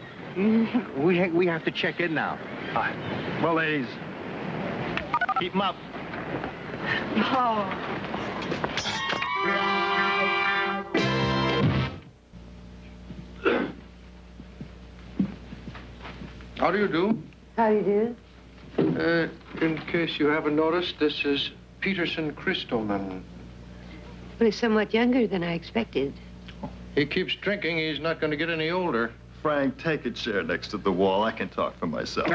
We have to check in now. All right. Well, ladies, keep 'em up. Oh. How do you do? How do you do? In case you haven't noticed, this is Peterson Christoman. Well, he's somewhat younger than I expected. He keeps drinking. He's not going to get any older. Frank, take a chair next to the wall. I can talk for myself.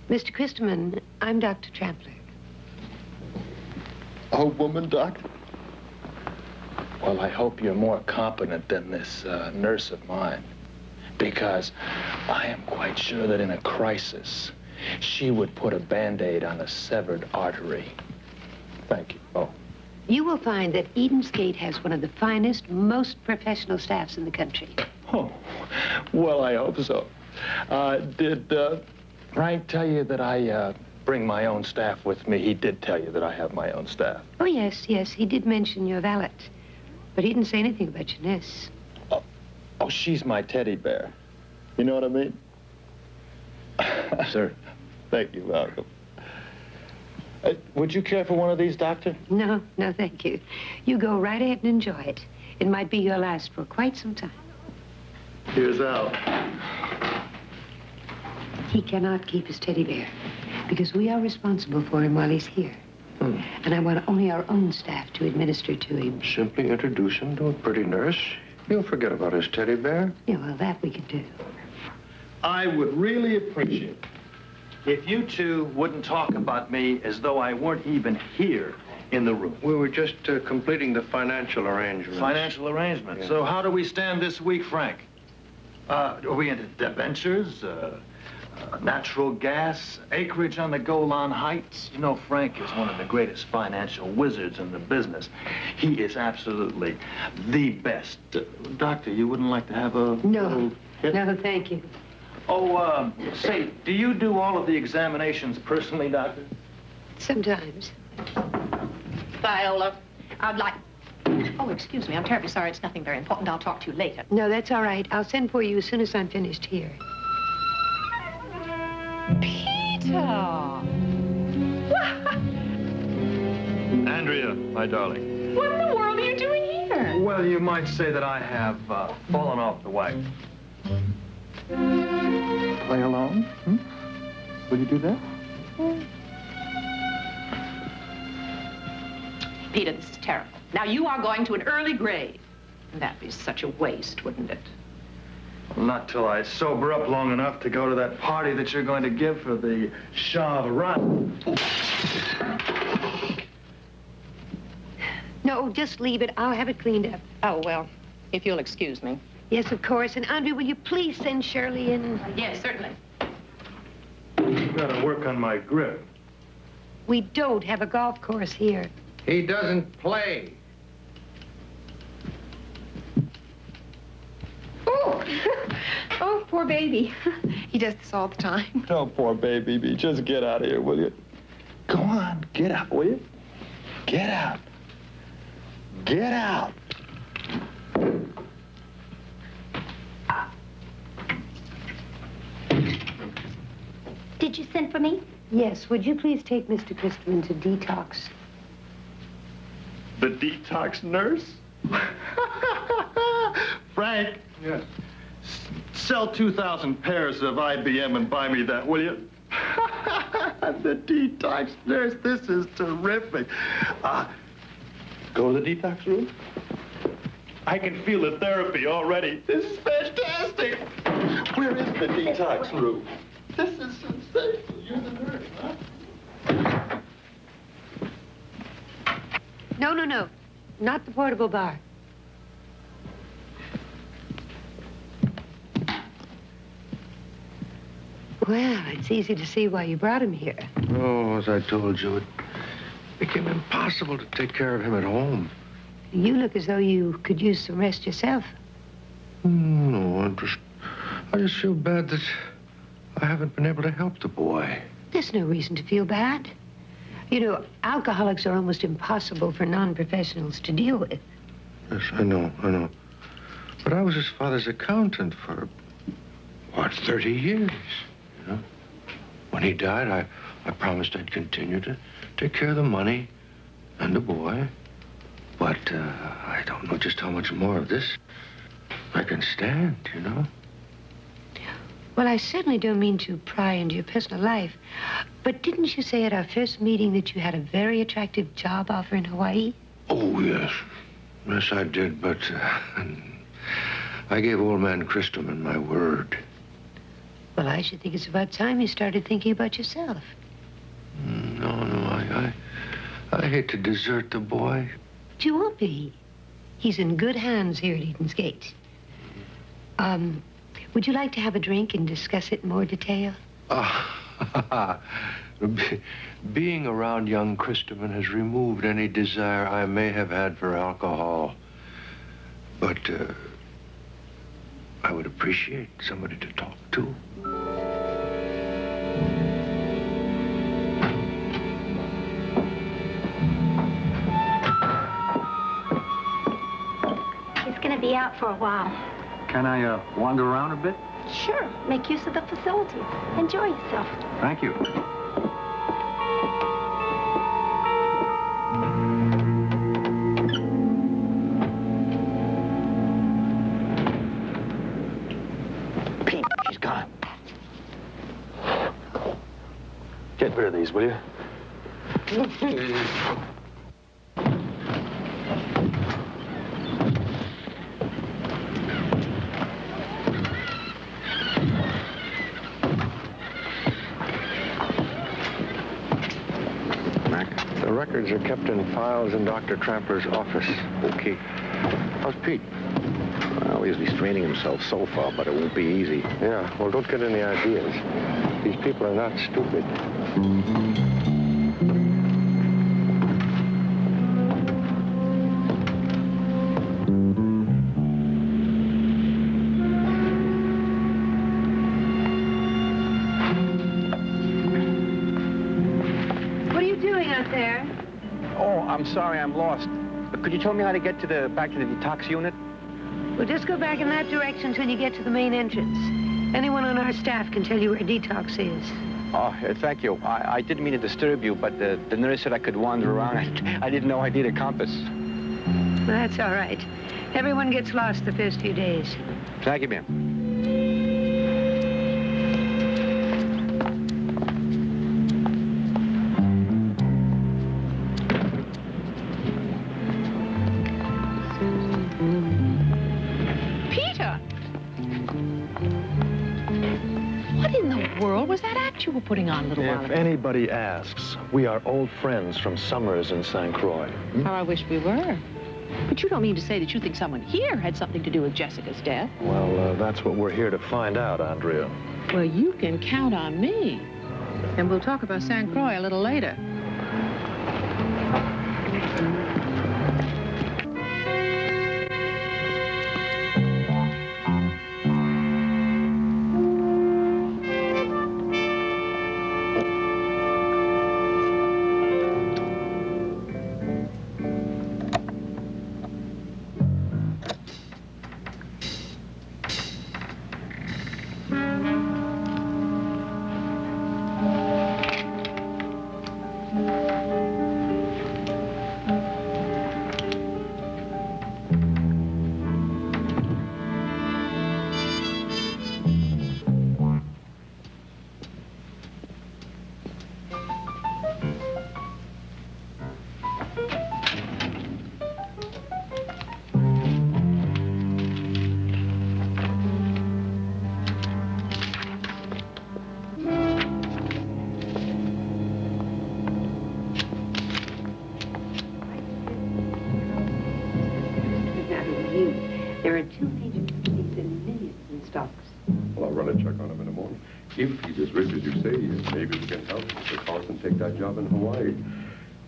Mr. Christoman, I'm Dr. Trampler. A woman doctor? Well, I hope you're more competent than this nurse of mine, because I am quite sure that in a crisis, she would put a Band-Aid on a severed artery. Thank you. Oh. You will find that Eden's Gate has one of the finest, most professional staffs in the country. Oh, well, I hope so. Did Frank tell you that I bring my own staff with me? He did tell you that I have my own staff. Oh, yes, he did mention your valet. But he didn't say anything about your niece. Oh, she's my teddy bear. You know what I mean? Sir. Thank you, Malcolm. Would you care for one of these, Doctor? No, thank you. You go right ahead and enjoy it. It might be your last for quite some time. Here's Al. He cannot keep his teddy bear because we are responsible for him while he's here. And I want only our own staff to administer to him. Simply introduce him to a pretty nurse. He'll forget about his teddy bear. Yeah, well, that we can do. I would really appreciate if you two wouldn't talk about me as though I weren't even here in the room. We were just completing the financial arrangements. Financial arrangements. Yeah. So how do we stand this week, Frank? Are we into debentures, natural gas, acreage on the Golan Heights? You know, Frank is one of the greatest financial wizards in the business. He is absolutely the best. Doctor, you wouldn't like to have a little hit? No, thank you. Oh, say, do you do all of the examinations personally, Doctor? Sometimes. Viola, I'd like... Oh, excuse me. I'm terribly sorry. It's nothing very important. I'll talk to you later. No, that's all right. I'll send for you as soon as I'm finished here. Peter! Andrea, my darling. What in the world are you doing here? Well, you might say that I have fallen off the wagon. Play alone? Hmm? Will you do that? Peter, this is terrible. Now, you are going to an early grave. That'd be such a waste, wouldn't it? Not till I sober up long enough to go to that party that you're going to give for the Shah of Iran. No, just leave it. I'll have it cleaned up. Oh, well, if you'll excuse me. Yes, of course. And Andre, will you please send Shirley in? Yes, certainly. You've got to work on my grip. We don't have a golf course here. He doesn't play. Oh, oh, poor baby. He does this all the time. Oh, poor baby. Just get out of here, will you? Go on, get out, will you? Get out. Get out. Did you send for me? Yes. Would you please take Mr. Christopher to detox? The detox nurse? Frank. Yes. Sell 2,000 pairs of IBM and buy me that, will you? The detox nurse. This is terrific. Go to the detox room? I can feel the therapy already. This is fantastic. Where is the detox room? This is sensational. You're the nurse, huh? No, no, no. Not the portable bar. Well, it's easy to see why you brought him here. Oh, as I told you, it became impossible to take care of him at home. You look as though you could use some rest yourself. No, I just feel bad that I haven't been able to help the boy. There's no reason to feel bad. You know, alcoholics are almost impossible for non-professionals to deal with. Yes, I know. But I was his father's accountant for, what, 30 years, you know? When he died, I promised I'd continue to take care of the money and the boy. But I don't know just how much more of this I can stand, you know? Well, I certainly don't mean to pry into your personal life, but didn't you say at our first meeting that you had a very attractive job offer in Hawaii? Oh, yes. Yes, I did, but I gave old man Christopher my word. Well, I should think it's about time you started thinking about yourself. No, I hate to desert the boy. But you won't be. He's in good hands here at Eden's Gate. Would you like to have a drink and discuss it in more detail? Being around young Christopher has removed any desire I may have had for alcohol. But I would appreciate somebody to talk to. He's going to be out for a while. Can I wander around a bit? Sure. Make use of the facility. Enjoy yourself. Thank you. Pete, she's gone. Get rid of these, will you? records are kept in files in Dr. Tramper's office. Okay. How's Pete? Well, he's restraining himself so far, but it won't be easy. Yeah, well, don't get any ideas. These people are not stupid. What are you doing out there? Oh, I'm sorry, I'm lost. Could you tell me how to get back to the detox unit? Well, just go back in that direction until you get to the main entrance. Anyone on our staff can tell you where detox is. Oh, thank you. I didn't mean to disturb you, but the nurse said I could wander around. I didn't know I need a compass. Well, that's all right. Everyone gets lost the first few days. Thank you, ma'am. Was that act you were putting on a little while If ago? anybody asks, we are old friends from Summers and St. Croix. How I wish we were. But you don't mean to say that you think someone here had something to do with Jessica's death? Well, that's what we're here to find out, Andrea. Well, you can count on me. And we'll talk about St. Croix a little later. There are 2 major companies and millions in stocks. Well, I'll run a check on him in the morning. If he's as rich as you say he is, maybe we can help Mr. Carlson take that job in Hawaii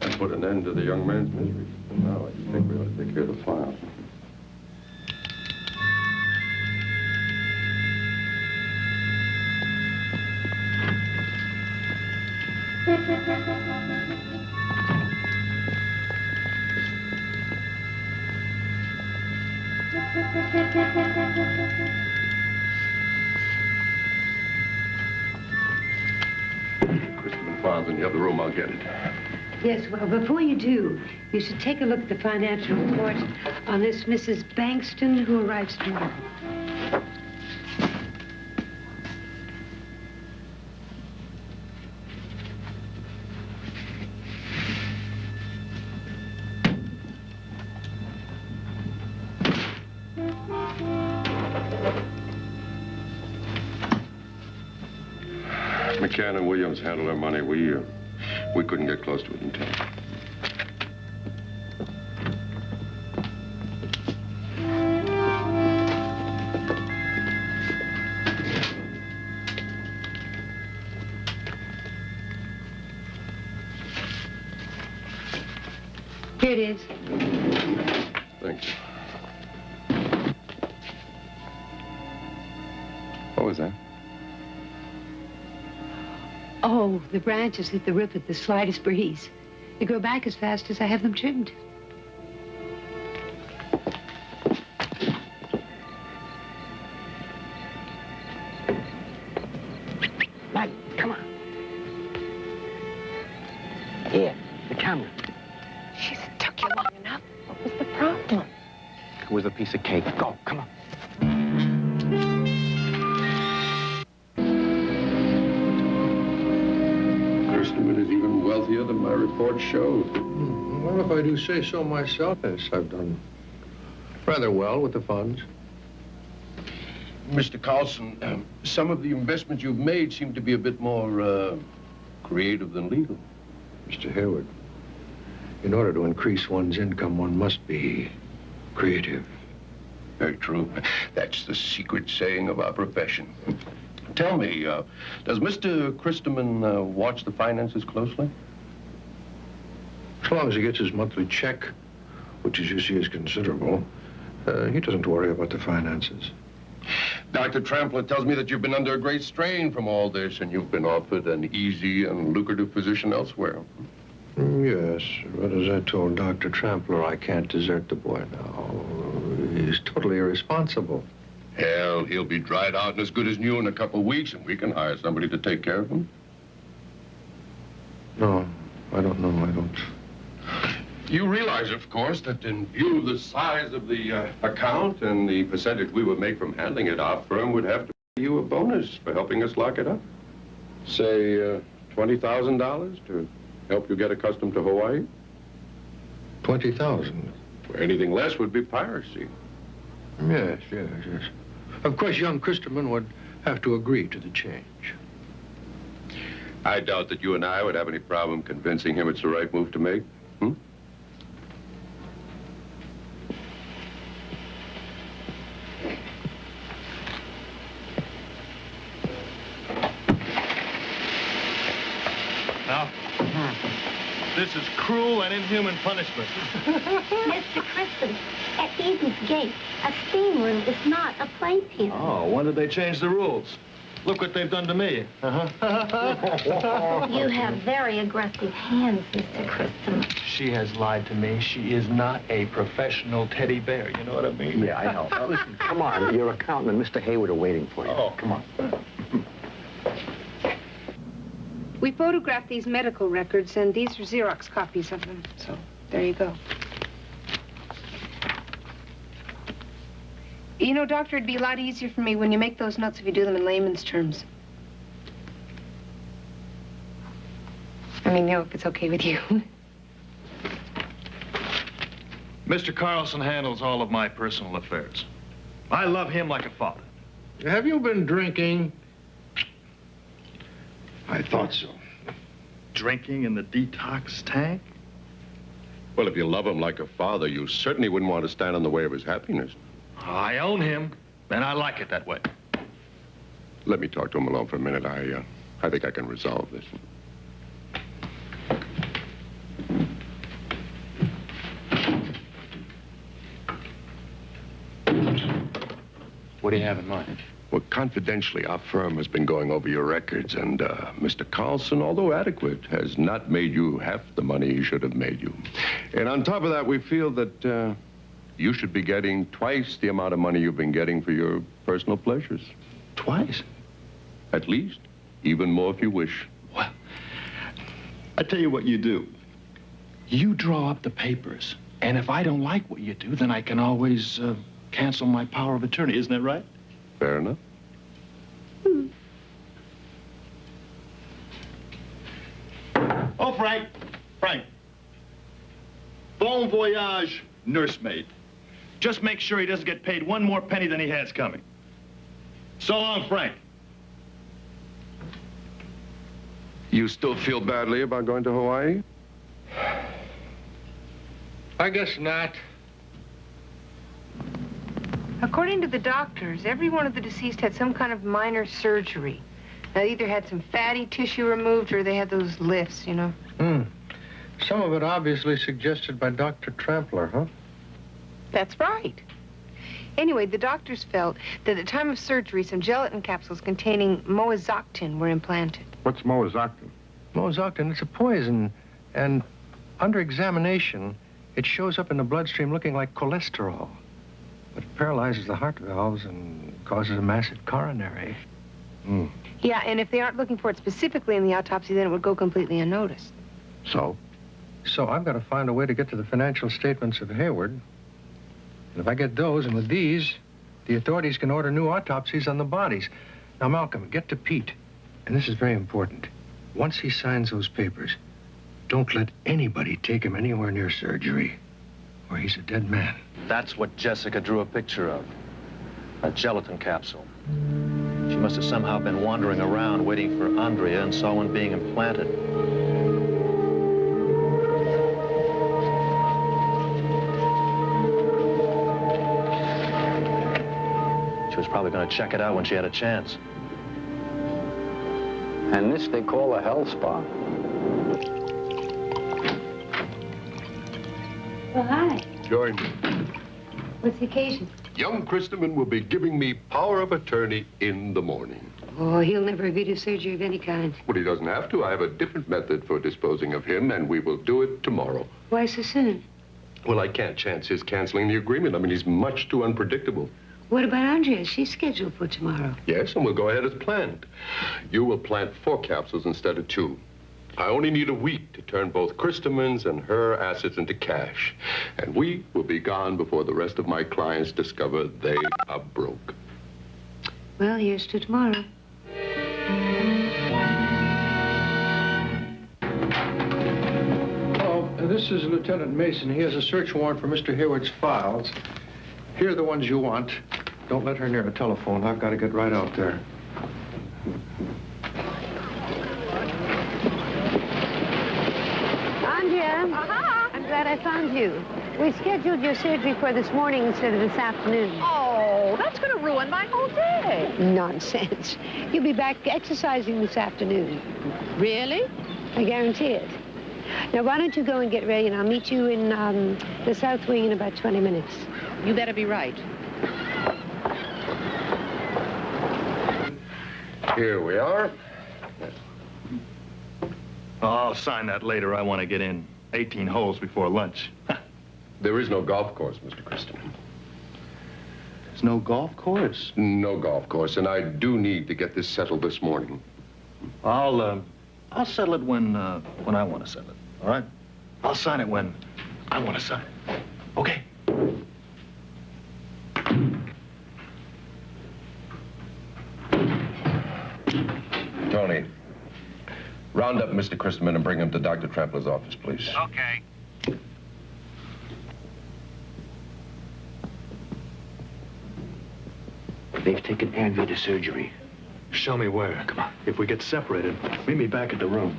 and put an end to the young man's misery. Now, I think we ought to take care of the file. Christmas file's in the other room. I'll get it. Yes, well, before you do, you should take a look at the financial report on this Mrs. Bankston, who arrives tomorrow. McCann and Williams handled our money. We couldn't get close to it in time. Here it is. Thank you. What was that? Oh, the branches hit the roof at the slightest breeze. They grow back as fast as I have them trimmed. Mike, come on. Here, the camera. Jeez, it took you long enough. What was the problem? It was a piece of cake. Go, come on. Is even wealthier than my report showed. Well, if I do say so myself, yes, I've done rather well with the funds. Mr. Carlson, some of the investments you've made seem to be a bit more creative than legal. Mr. Hayward, In order to increase one's income, one must be creative. Very true. That's the secret saying of our profession. Tell me, does Mr. Christman watch the finances closely? As long as he gets his monthly check, which as you see is considerable, he doesn't worry about the finances. Dr. Trampler tells me that you've been under a great strain from all this, and you've been offered an easy and lucrative position elsewhere. Yes, but as I told Dr. Trampler, I can't desert the boy now. He's totally irresponsible. Hell, he'll be dried out and as good as new in a couple of weeks, and we can hire somebody to take care of him. No, I don't know. I don't. You realize, of course, that in view of the size of the account and the percentage we would make from handling it, our firm would have to pay you a bonus for helping us lock it up. Say, $20,000 to help you get accustomed to Hawaii? $20,000? Anything less would be piracy. Yes. Of course, young Christman would have to agree to the change. I doubt that you and I would have any problem convincing him it's the right move to make. Now, this is cruel and inhuman punishment. Mr. Crispin, at Eden's Gate, a steam room is not a playpen. Oh, when did they change the rules? Look what they've done to me. You have very aggressive hands, Mr. Crispin. She has lied to me. She is not a professional teddy bear. You know what I mean? Yeah, I know. Now, listen, come on. Your accountant and Mr. Hayward are waiting for you. Oh, come on. We photographed these medical records, and these are Xerox copies of them. So, there you go. You know, Doctor, it'd be a lot easier for me when you make those notes if you do them in layman's terms. I mean, if it's okay with you. Mr. Carlson handles all of my personal affairs. I love him like a father. Have you been drinking? I thought so. Drinking in the detox tank? Well, if you love him like a father, you certainly wouldn't want to stand in the way of his happiness. I own him, and I like it that way. Let me talk to him alone for a minute. I think I can resolve this. What do you have in mind? Well, confidentially, our firm has been going over your records, and Mr. Carlson, although adequate, has not made you half the money he should have made you. And on top of that, we feel that you should be getting twice the amount of money you've been getting for your personal pleasures. Twice? At least. Even more if you wish. Well, I tell you what you do. You draw up the papers, and if I don't like what you do, then I can always cancel my power of attorney. Isn't that right? Fair enough. Oh, Frank. Bon voyage, nursemaid. Just make sure he doesn't get paid one more penny than he has coming. So long, Frank. You still feel badly about going to Hawaii? I guess not. According to the doctors, every one of the deceased had some kind of minor surgery. They either had some fatty tissue removed or they had those lifts, you know. Some of it obviously suggested by Dr. Trampler, huh? That's right. Anyway, the doctors felt that at the time of surgery, some gelatin capsules containing moazoctin were implanted. What's moazoctin? Moazoctin, it's a poison. And under examination, it shows up in the bloodstream looking like cholesterol. But it paralyzes the heart valves and causes a massive coronary. Yeah, and if they aren't looking for it specifically in the autopsy, then it would go completely unnoticed. So? So I've got to find a way to get to the financial statements of Hayward. And if I get those, and with these, the authorities can order new autopsies on the bodies. Now, Malcolm, get to Pete. And this is very important. Once he signs those papers, don't let anybody take him anywhere near surgery, or he's a dead man. That's what Jessica drew a picture of. A gelatin capsule. She must have somehow been wandering around waiting for Andrea and saw one being implanted. probably going to check it out when she had a chance. And this they call a health spa. Well, hi. Join me. What's the occasion? Young Christopher will be giving me power of attorney in the morning. Oh, he'll never agree to surgery of any kind. Well, he doesn't have to. I have a different method for disposing of him, and we will do it tomorrow. Why so soon? Well, I can't chance his canceling the agreement. I mean, he's much too unpredictable. What about Andrea? She's scheduled for tomorrow. Yes, and we'll go ahead as planned. You will plant 4 capsules instead of 2. I only need a week to turn both Christeman's and her assets into cash. And we will be gone before the rest of my clients discover they are broke. Well, here's to tomorrow. Oh, this is Lieutenant Mason. He has a search warrant for Mr. Hayward's files. Here are the ones you want. Don't let her near a telephone. I've got to get right out there. Andrea, I'm glad I found you. We scheduled your surgery for this morning instead of this afternoon. Oh, that's going to ruin my whole day. Nonsense. You'll be back exercising this afternoon. Really? I guarantee it. Now, why don't you go and get ready, and I'll meet you in the South Wing in about 20 minutes. You better be right. Here we are. Oh, I'll sign that later. I want to get in 18 holes before lunch. There is no golf course, Mr. Christopher. There's no golf course? No golf course, and I do need to get this settled this morning. I'll settle it when I want to settle it, all right? I'll sign it when I want to sign it. Okay? Tony, round up Mr. Christopher and bring him to Dr. Trampler's office, please. Okay. They've taken Andrea to surgery. Show me where. Come on. If we get separated, meet me back at the room.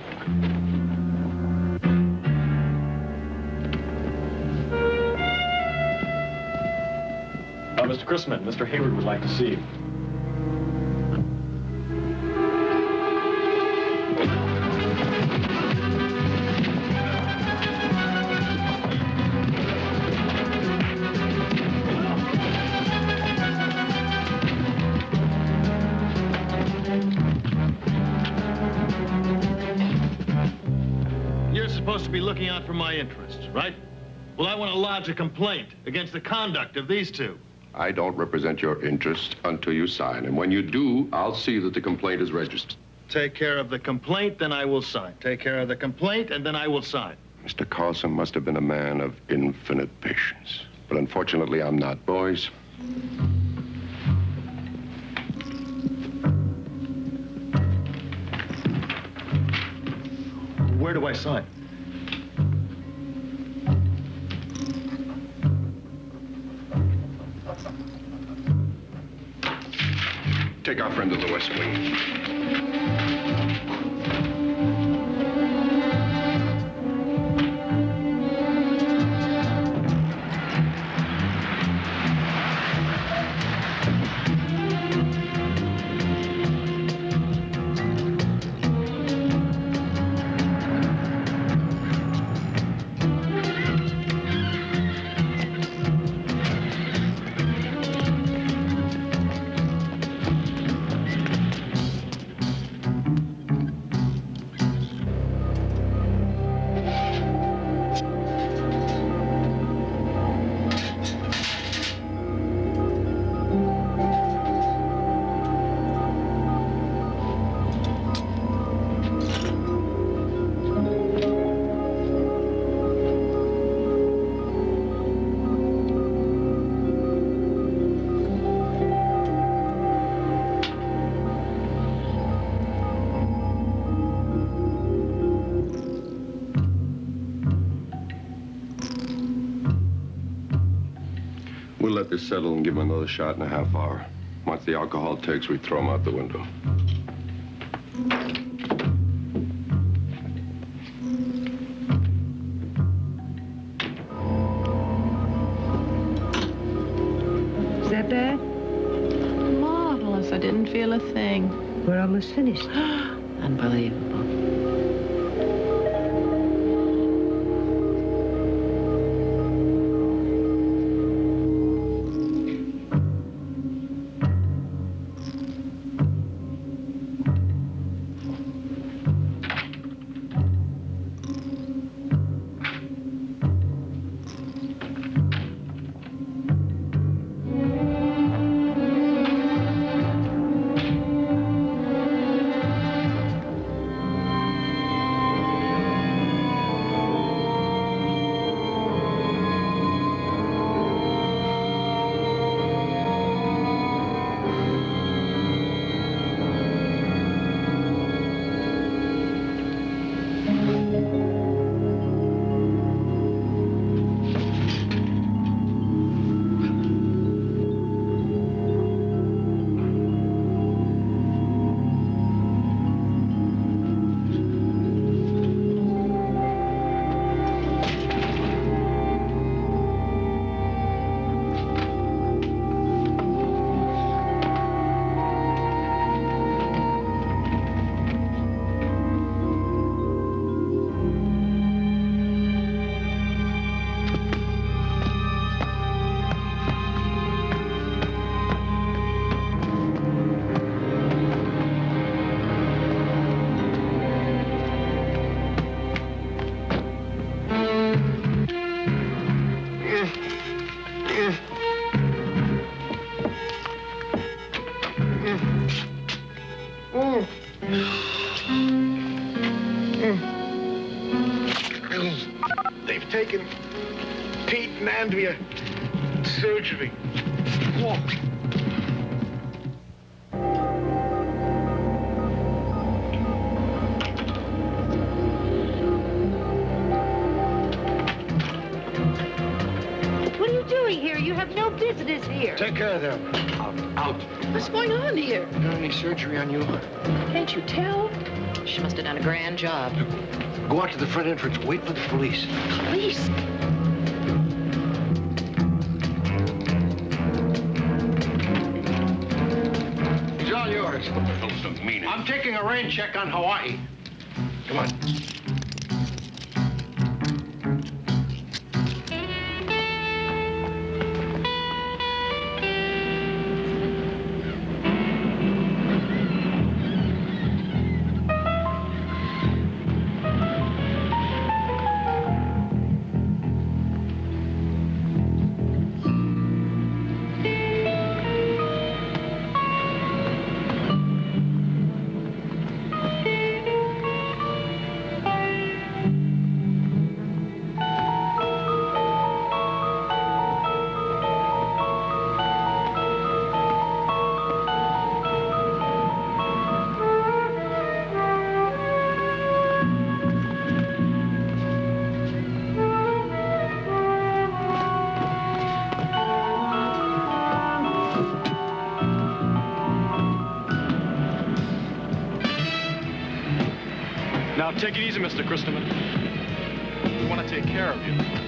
Mr. Christman, Mr. Hayward would like to see you. You're supposed to be looking out for my interests, right? Well, I want to lodge a complaint against the conduct of these two. I don't represent your interest until you sign, and when you do, I'll see that the complaint is registered. Take care of the complaint, then I will sign. Take care of the complaint, and then I will sign. Mr. Carlson must have been a man of infinite patience. But unfortunately, I'm not, boys. Where do I sign? Take our friend to the West Wing. We'll let this settle and give him another shot in a half hour. Once the alcohol takes, we throw him out the window. Is that bad? Didn't feel a thing. We're almost finished. Unbelievable. They've taken Pete and Andrea to surgery. Whoa. What are you doing here? You have no business here. Take care of them. Out. What's going on here? Got any surgery on you? Can't you tell? She must have done a grand job. Go out to the front entrance. Wait for the police. Police? He's all yours. I'm taking a rain check on Hawaii. Come on. Now, take it easy, Mr. Christopher. We want to take care of you.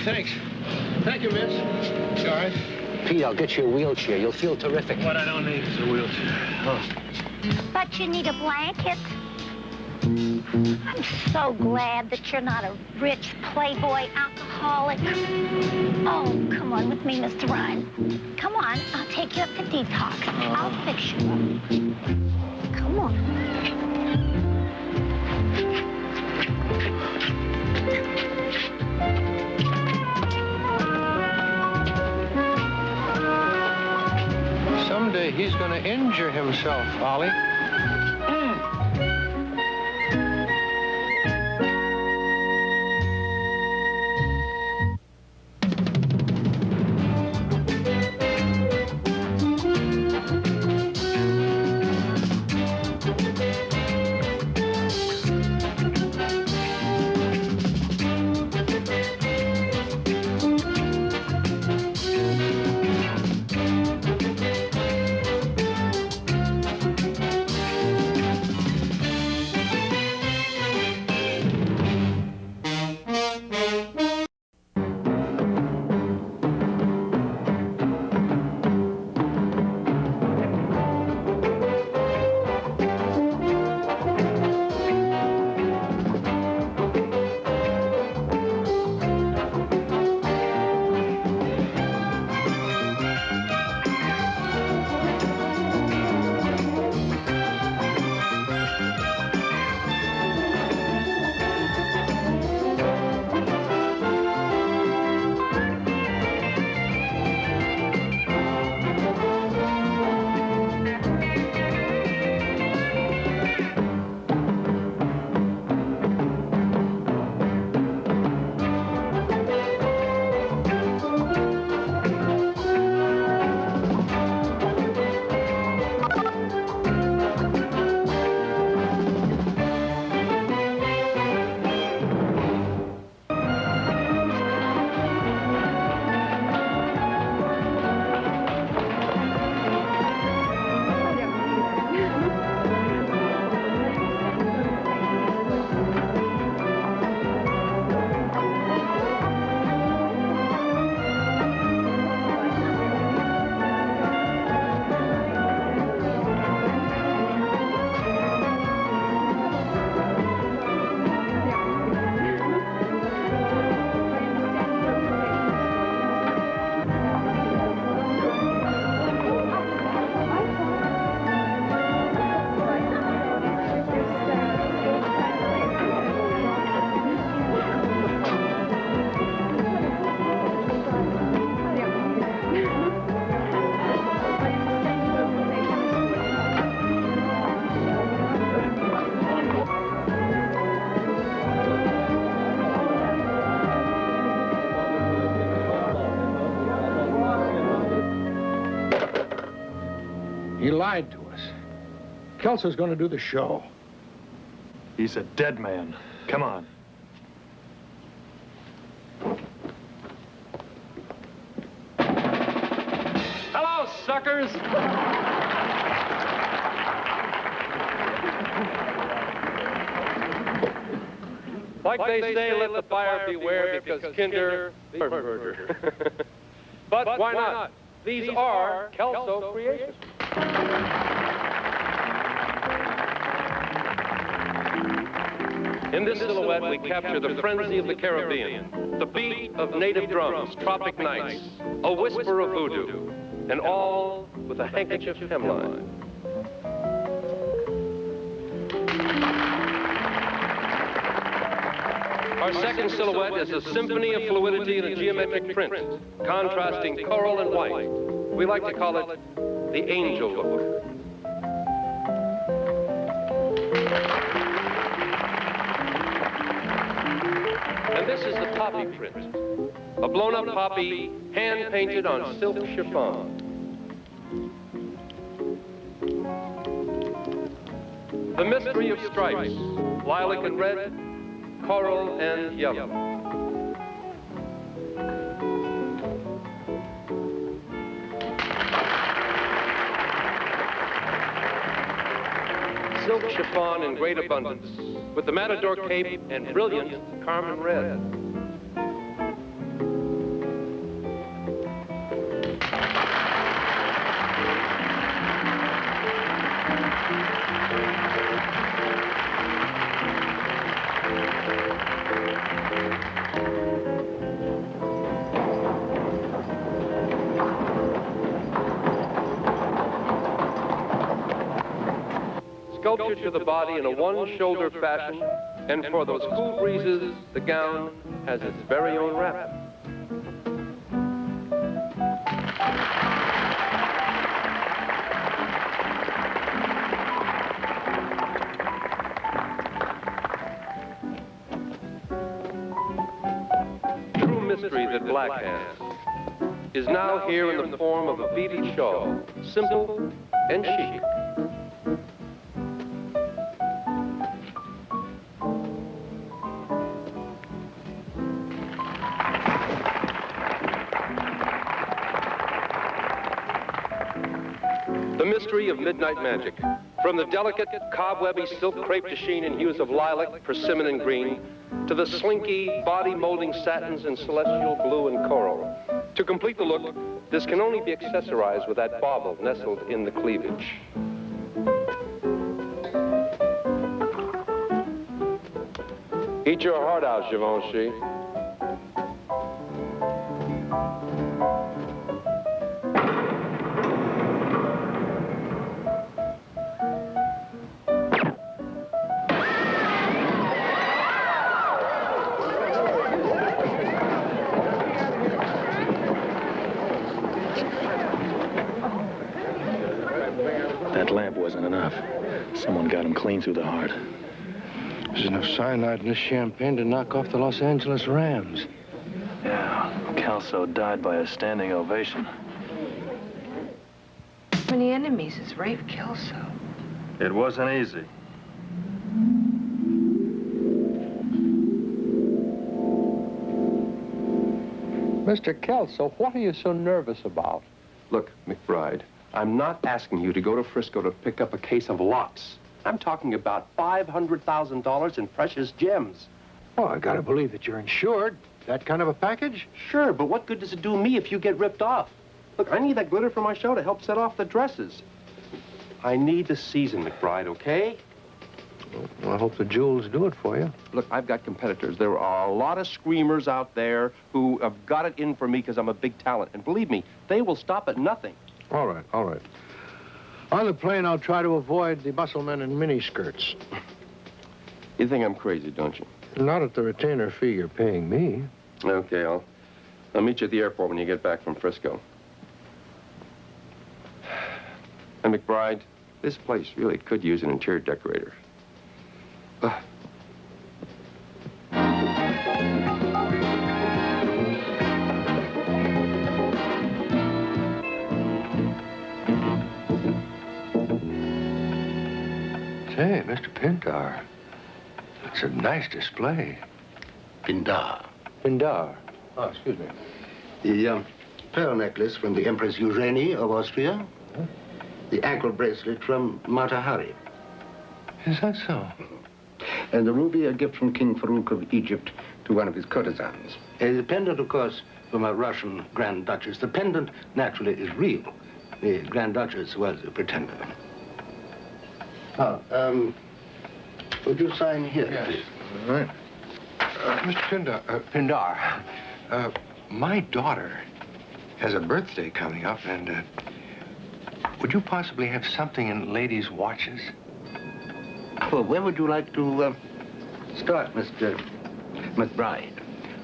thanks. Thank you, miss. You all right? Pete, I'll get you a wheelchair. You'll feel terrific. What I don't need is a wheelchair. Oh. But you need a blanket. I'm so glad that you're not a rich playboy alcoholic. Oh, come on with me, Mr. Ryan. Come on, I'll take you up to detox. I'll fix you up. Come on. Someday he's going to injure himself, Ollie. He lied to us. Kelso's going to do the show. He's a dead man. Come on. Hello, suckers! Like they say, let the buyer beware, because Kinder the murderer. But why not? These are Kelso creations. In this silhouette, we capture the frenzy of the Caribbean, the beat of native drums, tropic nights, a whisper of voodoo, and all with a handkerchief hemline. Our second silhouette is a symphony of fluidity in a geometric print, contrasting coral and white. We like to call it the angel look. And this is the poppy print, a blown-up poppy hand-painted on silk chiffon. The mystery of stripes, lilac and red, coral and yellow. Silk chiffon in great abundance, with the matador cape and brilliant carmine red. closer to the body in a one-shoulder fashion, and for those cool breezes, the gown has its very own wrap. True mystery that black has is now here in the form of a beaded shawl, simple and chic. The mystery of midnight magic. From the delicate, cobwebby silk crepe de chine in hues of lilac, persimmon, and green, to the slinky, body-molding satins in celestial blue and coral. To complete the look, this can only be accessorized with that bauble nestled in the cleavage. Eat your heart out, Givenchy. That lamp wasn't enough. Someone got him clean through the heart. There's enough cyanide in this champagne to knock off the Los Angeles Rams. Yeah, Kelso died by a standing ovation. How many enemies has Rafe Kelso? It wasn't easy. Mr. Kelso, what are you so nervous about? Look, McBride, I'm not asking you to go to Frisco to pick up a case of lots. I'm talking about $500,000 in precious gems. Oh, I gotta believe that you're insured. That kind of a package? Sure, but what good does it do me if you get ripped off? Look, I need that glitter for my show to help set off the dresses. I need the season, McBride, okay? Well, I hope the jewels do it for you. Look, I've got competitors. There are a lot of screamers out there who have got it in for me because I'm a big talent. And believe me, they will stop at nothing. All right, all right. On the plane, I'll try to avoid the muscle men in miniskirts. You think I'm crazy, don't you? Not at the retainer fee you're paying me. Okay, I'll meet you at the airport when you get back from Frisco. And McBride, this place really could use an interior decorator. Say, Mr. Pindar, that's a nice display. Pindar. Pindar. Oh, excuse me. The pearl necklace from the Empress Eugenie of Austria. Huh? The ankle bracelet from Mata Hari. Is that so? And the ruby, a gift from King Farouk of Egypt to one of his courtesans. The pendant, of course, from a Russian Grand Duchess. The pendant, naturally, is real. The Grand Duchess was a pretender. Would you sign here, yes, please? All right. Mr. Pindar, my daughter has a birthday coming up, and would you possibly have something in ladies' watches? Well, where would you like to start, Mr. McBride?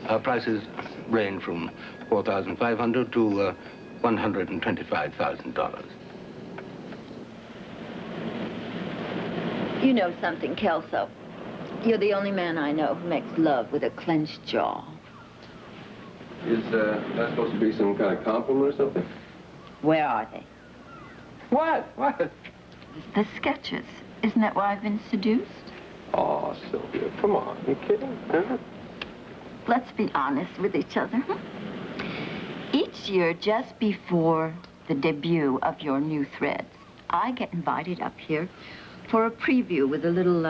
Our prices range from $4,500 to $125,000. You know something, Kelso. You're the only man I know who makes love with a clenched jaw. Is that supposed to be some kind of compliment or something? Where are they? What? What? The sketches. Isn't that why I've been seduced? Oh, Sylvia, come on. You kidding? Huh? Let's be honest with each other. Each year, just before the debut of your new threads, I get invited up here for a preview with a little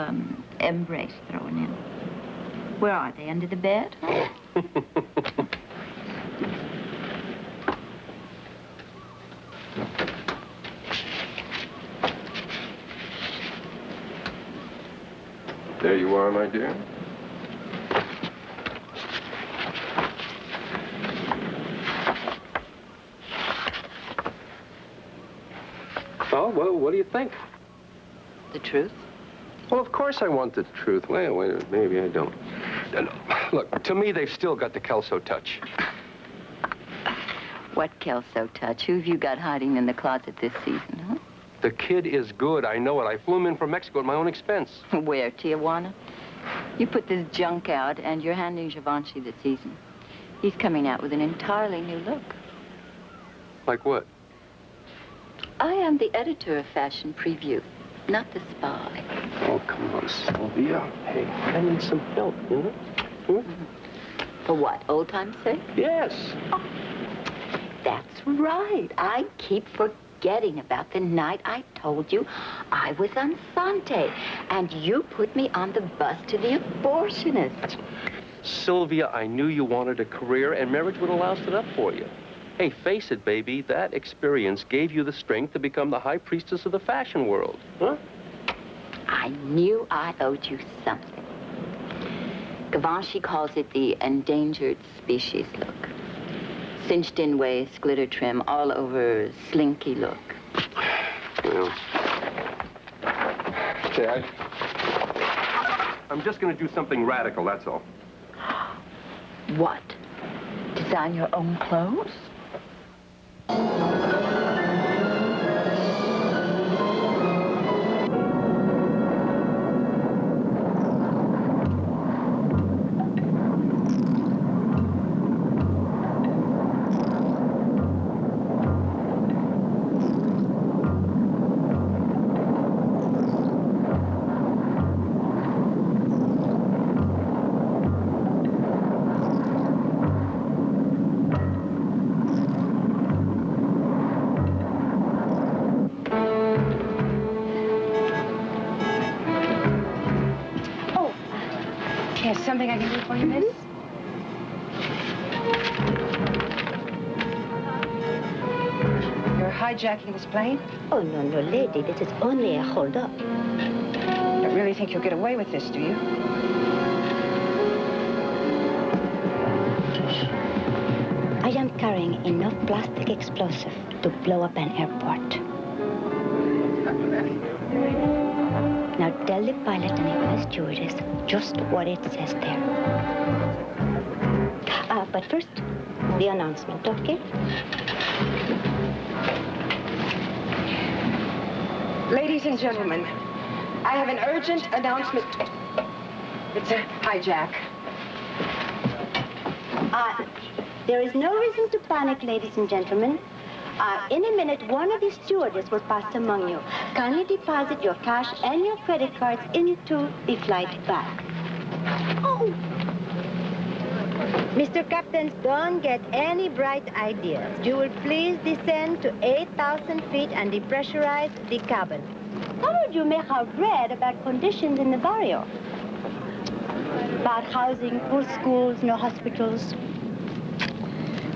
embrace thrown in. Where are they? Under the bed? There you are, my dear. Oh, well, what do you think? The truth? Well, of course I want the truth. Well, wait a minute, maybe I don't. Look, to me, they've still got the Kelso touch. What Kelso touch? Who have you got hiding in the closet this season, huh? The kid is good, I know it. I flew him in from Mexico at my own expense. Where, Tijuana? You put this junk out, and you're handing Givenchy the season. He's coming out with an entirely new look. Like what? I am the editor of Fashion Preview, not the spy. Oh, come on, Sylvia. Hey, I need some help, you know? Hmm? For what, old time's sake? Yes. Oh, that's right. I keep forgetting about the night I told you I was on Sante, and you put me on the bus to the abortionist. Sylvia, I knew you wanted a career, and marriage would have loused it up for you. Hey, face it, baby, that experience gave you the strength to become the high priestess of the fashion world, huh? I knew I owed you something. Givenchy calls it the endangered species look. Cinched-in waist, glitter trim, all over slinky look. Well, okay, I'm just going to do something radical, that's all. What? Design your own clothes? Something I can do for you, miss? You're hijacking this plane? Oh, no, no, lady. This is only a hold-up. You don't really think you'll get away with this, do you? I am carrying enough plastic explosive to blow up an airport. Now tell the pilot and the stewardess just what it says there. But first, the announcement, okay? Ladies and gentlemen, I have an urgent announcement. It's a hijack. There is no reason to panic, ladies and gentlemen. In a minute, one of the stewardess will pass among you. Kindly deposit your cash and your credit cards into the flight bag. Oh! Mr. Captains, don't get any bright ideas. You will please descend to 8,000 feet and depressurize the cabin. How would you make out read about conditions in the barrio? Bad housing, poor schools, no hospitals.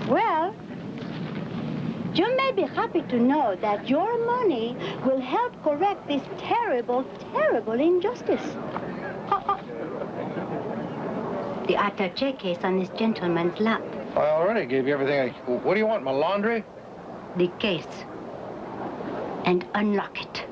Well, you may be happy to know that your money will help correct this terrible, terrible injustice. The attaché case on this gentleman's lap. I already gave you everything. What do you want, my laundry? The case. And unlock it.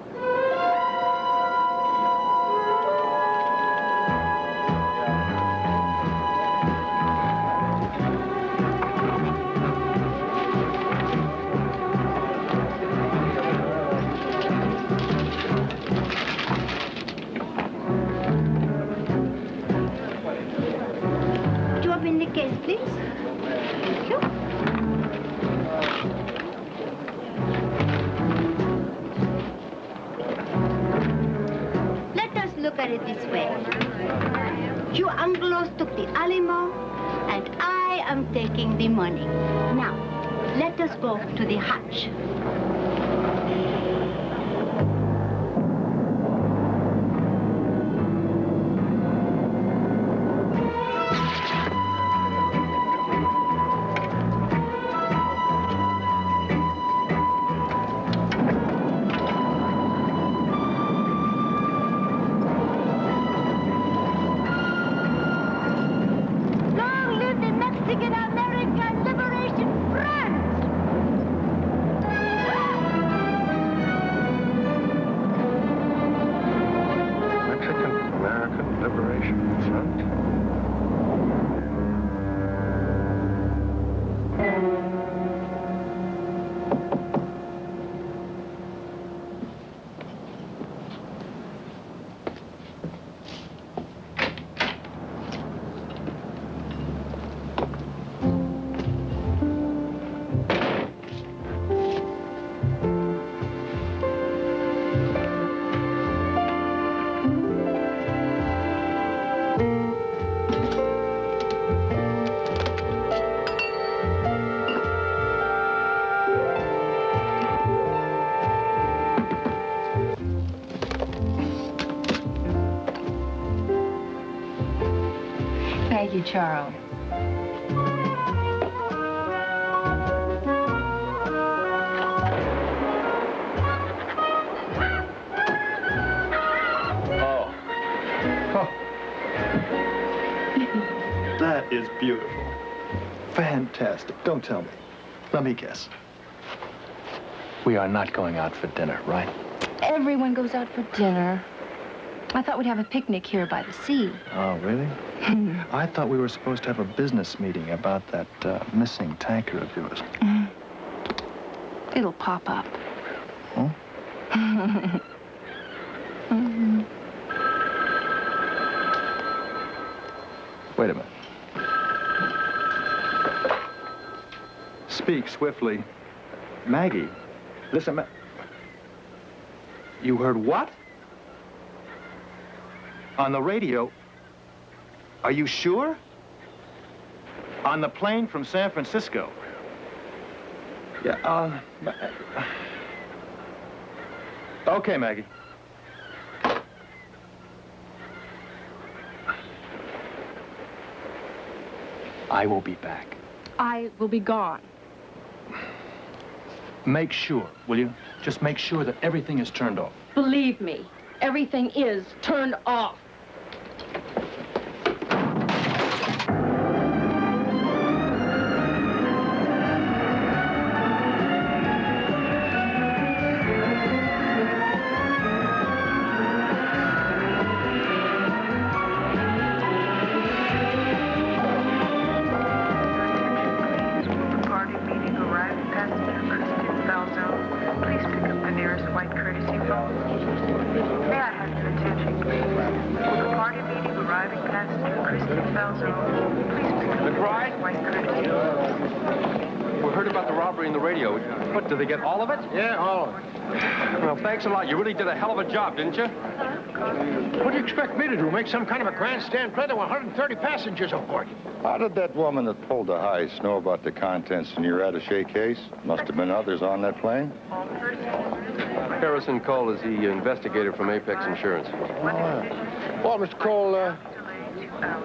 Case, please. Thank you. Let us look at it this way. You Anglos took the Alamo, and I am taking the money. Now, let us go to the hatch. Liberation Front? Thank you, Charles. That is beautiful. Fantastic. Don't tell me. Let me guess. We are not going out for dinner, right? Everyone goes out for dinner. I thought we'd have a picnic here by the sea. Oh, really? I thought we were supposed to have a business meeting about that missing tanker of yours. It'll pop up. Huh? Wait a minute. Speak swiftly. Maggie, listen, you heard what? On the radio? Are you sure? On the plane from San Francisco? Yeah, okay, Maggie. I will be back. I will be gone. Make sure, will you? Just make sure that everything is turned off. Believe me, everything is turned off. What, did they get all of it? Yeah, all of it. Well, thanks a lot. You really did a hell of a job, didn't you? What do you expect me to do? Make some kind of a grandstand play? There were 130 passengers aboard. How did that woman that pulled the heist know about the contents in your attaché case? Must have been others on that plane. Harrison Cole is the investigator from Apex Insurance. Well, Mr. Cole,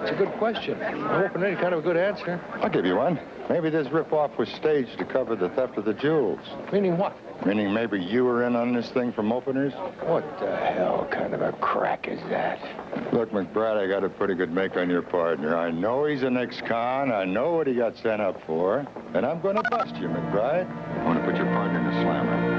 it's a good question. I'm hoping any kind of a good answer. I'll give you one. Maybe this ripoff was staged to cover the theft of the jewels. Meaning what? Meaning maybe you were in on this thing from openers? What the hell kind of a crack is that? Look, McBride, I got a pretty good make on your partner. I know he's an ex-con. I know what he got sent up for. And I'm going to bust you, McBride. I want to put your partner in a slammer.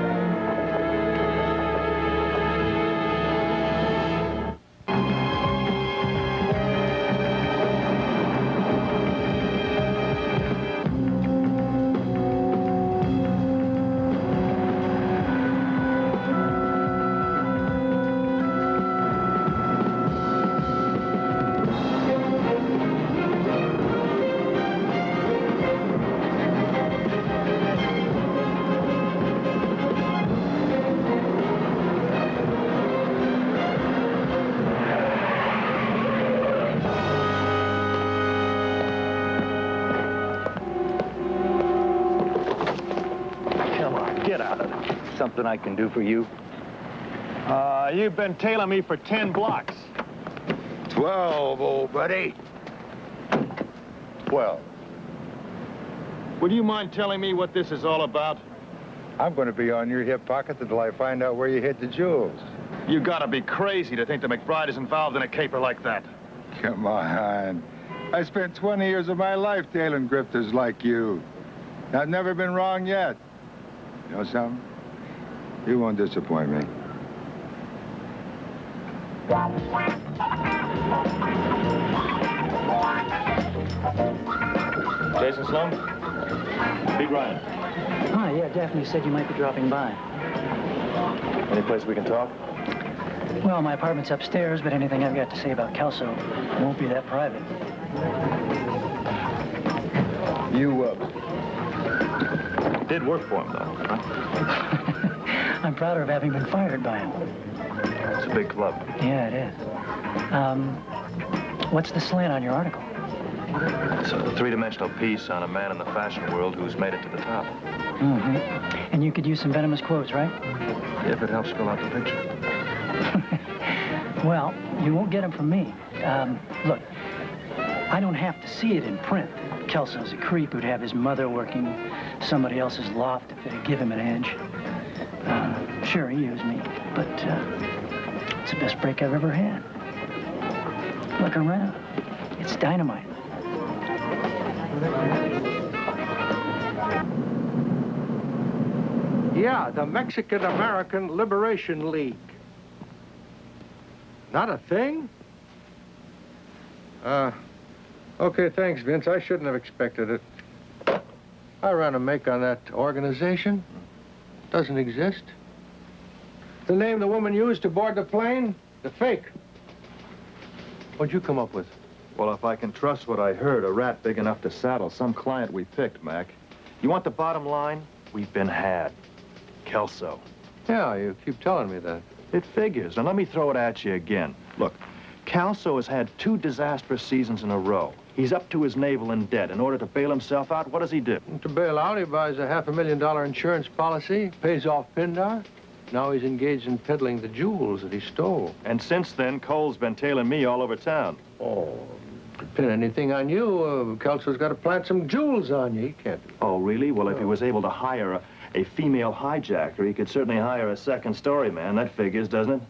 Something I can do for you? You've been tailing me for 10 blocks. 12, old buddy. 12. Would you mind telling me what this is all about? I'm going to be on your hip pocket until I find out where you hid the jewels. You gotta be crazy to think that McBride is involved in a caper like that. Come on. I spent 20 years of my life tailing grifters like you. I've never been wrong yet. You know something? You won't disappoint me. Jason Sloan? Pete Ryan. Hi, yeah, Daphne said you might be dropping by. Any place we can talk? Well, my apartment's upstairs, but anything I've got to say about Kelso won't be that private. You, did work for him, though, huh? I'm prouder of having been fired by him. It's a big club. Yeah, it is. What's the slant on your article? It's a three-dimensional piece on a man in the fashion world who's made it to the top. Mm-hmm. And you could use some venomous quotes, right? If it helps fill out the picture. Well, you won't get them from me. Look, I don't have to see it in print. Kelso's a creep who'd have his mother working somebody else's loft if it'd give him an edge. Sure, he used me, but it's the best break I've ever had. Look around. It's dynamite. Yeah, the Mexican-American Liberation League. Not a thing? Okay, thanks, Vince. I shouldn't have expected it. I ran a make on that organization. Doesn't exist. The name the woman used to board the plane? The fake. What'd you come up with? Well, if I can trust what I heard, a rat big enough to saddle some client we picked, Mac. You want the bottom line? We've been had. Kelso. Yeah, you keep telling me that. It figures. Now, let me throw it at you again. Look, Kelso has had 2 disastrous seasons in a row. He's up to his navel in debt. In order to bail himself out, what does he do? To bail out, he buys a $500,000 insurance policy, pays off Pindar. Now he's engaged in peddling the jewels that he stole. And since then, Cole's been tailing me all over town. Oh, to pin anything on you, Kelso's got to plant some jewels on you. He can't. Oh, really? Well, if he was able to hire a female hijacker, he could certainly hire a second-story man. That figures, doesn't it?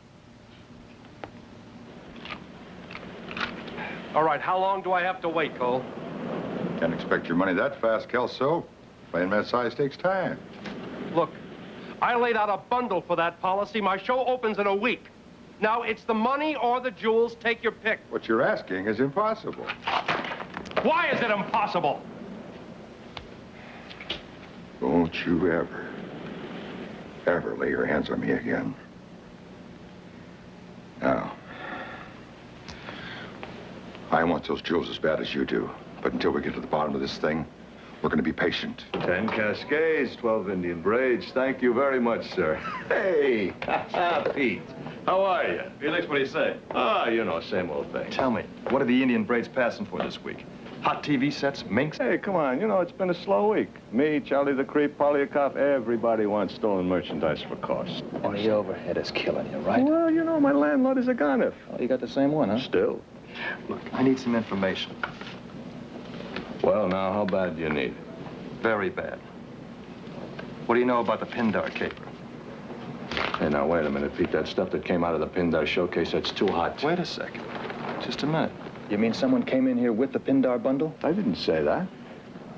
All right, how long do I have to wait, Cole? Can't expect your money that fast, Kelso. Playing that size takes time. Look, I laid out a bundle for that policy. My show opens in a week. Now, it's the money or the jewels. Take your pick. What you're asking is impossible. Why is it impossible? Don't you ever lay your hands on me again. Now, I want those jewels as bad as you do. But until we get to the bottom of this thing, we're going to be patient. 10 Cascades, 12 Indian braids. Thank you very much, sir. Hey, Pete. How are you? Felix, what do you say? Ah, you know, same old thing. Tell me, what are the Indian braids passing for this week? Hot TV sets, minks? Hey, come on. You know, it's been a slow week. Me, Charlie the Creep, Polyakov, everybody wants stolen merchandise for cost. And the overhead is killing you, right? Well, you know, my landlord is a gonif. Oh, you got the same one, huh? Still. Look, I need some information. Well, now, how bad do you need? Very bad. What do you know about the Pindar caper? Hey, now, wait a minute, Pete. That stuff that came out of the Pindar showcase, that's too hot. Wait a second. Just a minute. You mean someone came in here with the Pindar bundle? I didn't say that.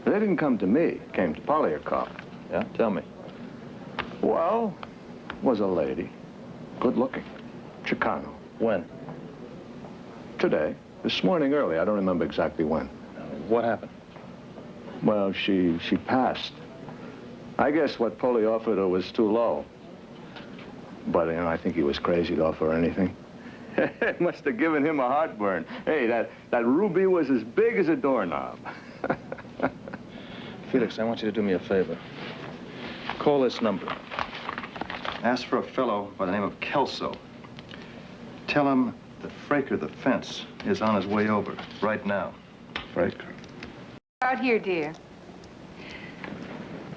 They didn't come to me. It came to Polyakov. Yeah? Tell me. Well, was a lady. Good looking. Chicano. When? Today. This morning early. I don't remember exactly when. What happened? Well, she passed. I guess what Polly offered her was too low. But, you know, I think he was crazy to offer anything. It must have given him a heartburn. Hey, that ruby was as big as a doorknob. Felix, I want you to do me a favor. Call this number. Ask for a fellow by the name of Kelso. Tell him that Fraker the fence is on his way over right now. Fraker? Out here, dear.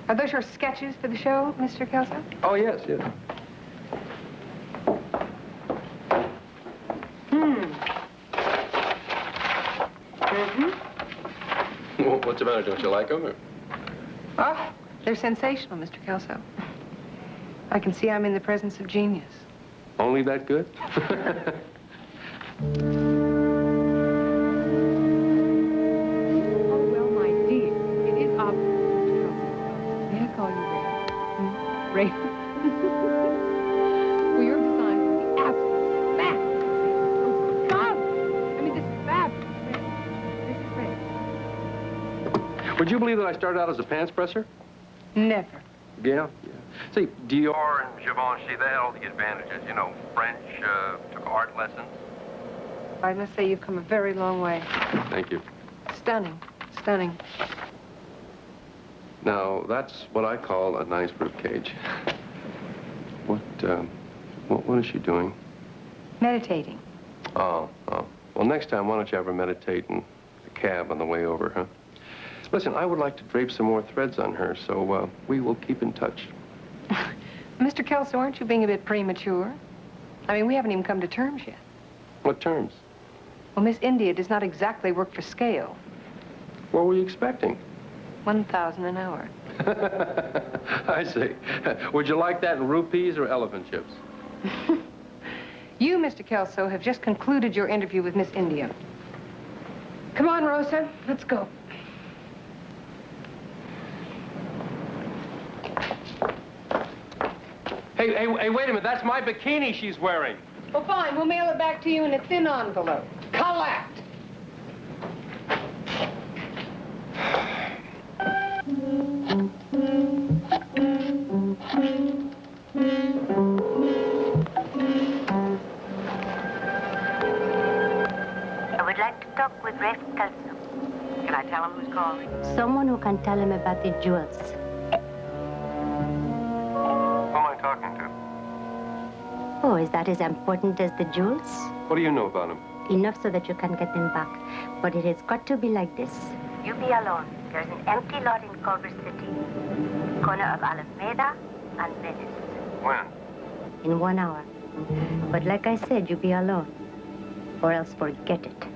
Are those your sketches for the show, Mr. Kelso? Oh, yes, yes. Well, what's the matter? Don't you like them? Or? Oh, they're sensational, Mr. Kelso. I can see I'm in the presence of genius. Only that good? Oh, well, my dear, it is obvious. May I call you Ray? Ray? Well, your designs are the absolute best. I Would you believe that I started out as a pants presser? Never. Yeah. See, Dior and Givenchy, they had all the advantages. You know, French, took art lessons. I must say you've come a very long way. Thank you. Stunning. Stunning. Now, that's what I call a nice ribcage. What is she doing? Meditating. Oh. Well, next time, why don't you have her meditate in the cab on the way over, huh? Listen, I would like to drape some more threads on her, so we will keep in touch. Mr. Kelso, aren't you being a bit premature? I mean, we haven't even come to terms yet. What terms? Well, Miss India does not exactly work for scale. What were you expecting? 1,000 an hour. I see. Would you like that in rupees or elephant chips? You, Mr. Kelso, have just concluded your interview with Miss India. Come on, Rosa, let's go. Hey, wait a minute. That's my bikini she's wearing. Well, fine. We'll mail it back to you in a thin envelope. Collect! I would like to talk with Rafe Kelso. Can I tell him who's calling? Someone who can tell him about the jewels. Who am I talking to? Oh, is that as important as the jewels? What do you know about him? Enough so that you can get them back. But it has got to be like this. You be alone. There's an empty lot in Culver City. Corner of Alameda and Venice. When? In 1 hour. But like I said, you be alone. Or else forget it.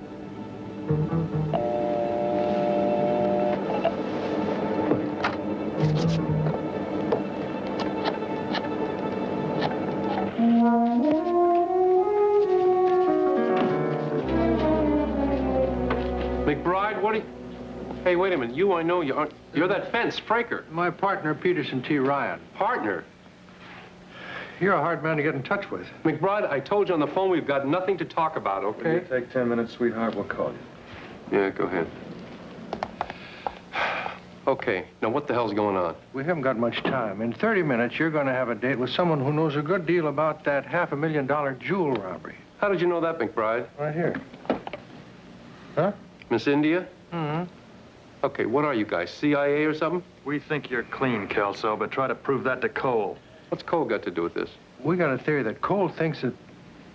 McBride, what are you... Hey, wait a minute. I know you aren't... You're that fence breaker. My partner, Peterson T. Ryan. Partner? You're a hard man to get in touch with. McBride, I told you on the phone we've got nothing to talk about, okay? Will you take 10 minutes, sweetheart? We'll call you. Yeah, go ahead. Okay, now what the hell's going on? We haven't got much time. In 30 minutes, you're going to have a date with someone who knows a good deal about that $500,000 jewel robbery. How did you know that, McBride? Right here. Huh? Miss India? Mm-hmm. Okay, what are you guys, CIA or something? We think you're clean, Kelso, but try to prove that to Cole. What's Cole got to do with this? We got a theory that Cole thinks that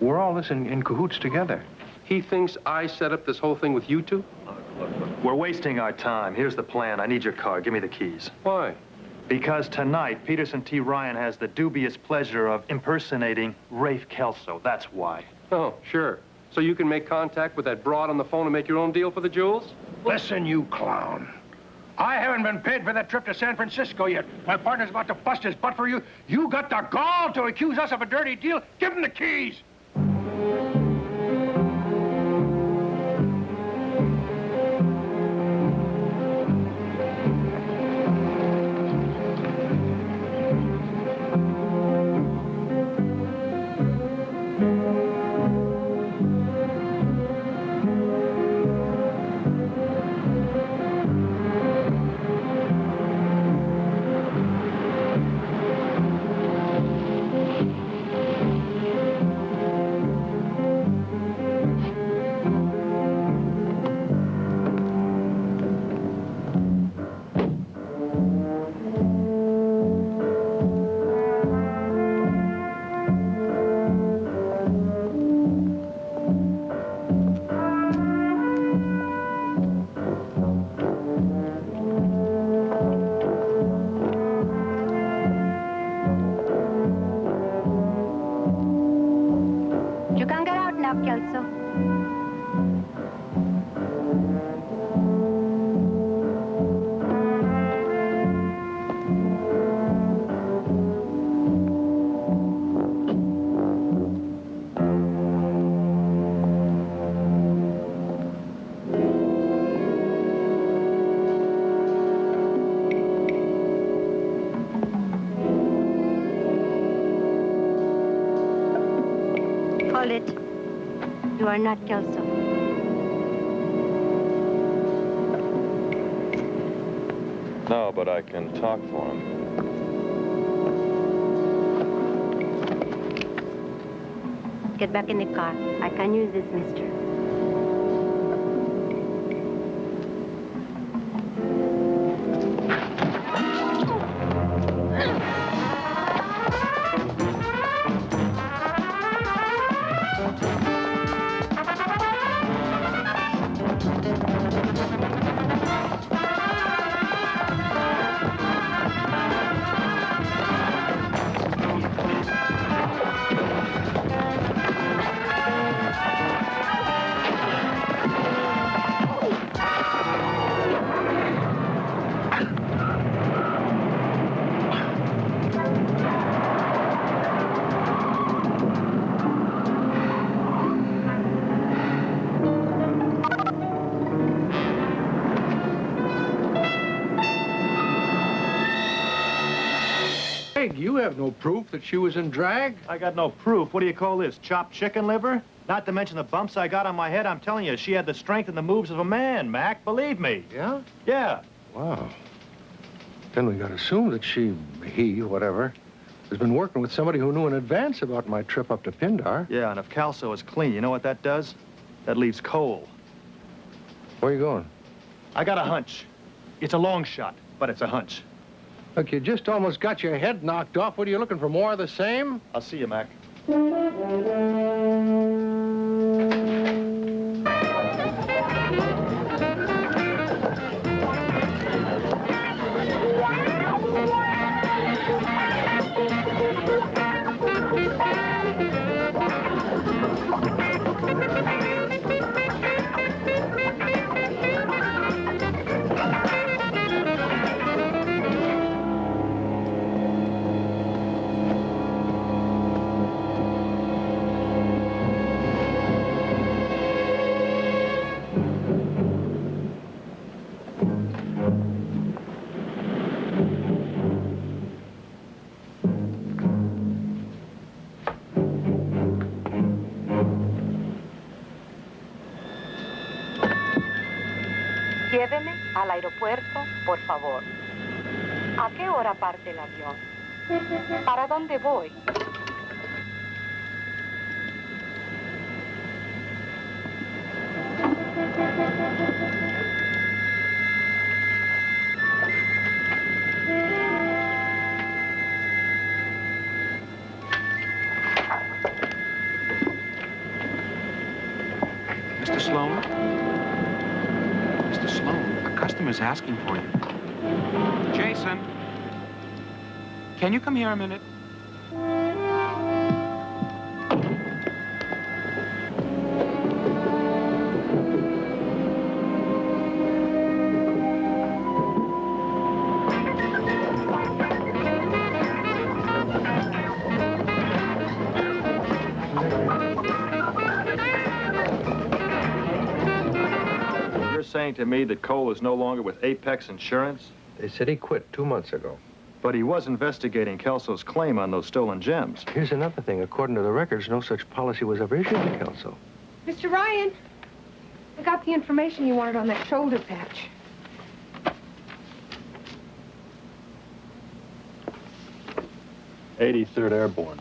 we're all in cahoots together. He thinks I set up this whole thing with you two? Look. We're wasting our time. Here's the plan. I need your car. Give me the keys. Why? Because tonight, Peterson T. Ryan has the dubious pleasure of impersonating Rafe Kelso. That's why. Oh, sure. So you can make contact with that broad on the phone and make your own deal for the jewels? Listen, you clown. I haven't been paid for that trip to San Francisco yet. My partner's about to bust his butt for you. You got the gall to accuse us of a dirty deal? Give him the keys. Kelso. Hold it. You are not Kelso. No, but I can talk for him. Get back in the car. I can use this, mister. You have no proof that she was in drag. I got no proof. What do you call this, chopped chicken liver? Not to mention the bumps I got on my head. I'm telling you, she had the strength and the moves of a man, Mac. Believe me. Yeah? Yeah. Wow. Then we gotta assume that he, whatever, has been working with somebody who knew in advance about my trip up to Pindar. Yeah, and if Calso is clean, you know what that does? That leaves Cole. Where are you going? I got a hunch. It's a long shot, but it's a hunch. Look, you just almost got your head knocked off. What are you looking for, more of the same? I'll see you, Mac. Lléveme al aeropuerto, por favor. ¿A qué hora parte el avión? ¿Para dónde voy? Mr. Sloan? Mr. Sloan, a customer's asking for you. Jason, can you come here a minute? Saying to me that Cole is no longer with Apex Insurance? They said he quit 2 months ago. But he was investigating Kelso's claim on those stolen gems. Here's another thing. According to the records, no such policy was ever issued to Kelso. Mr. Ryan, I got the information you wanted on that shoulder patch. '83rd Airborne.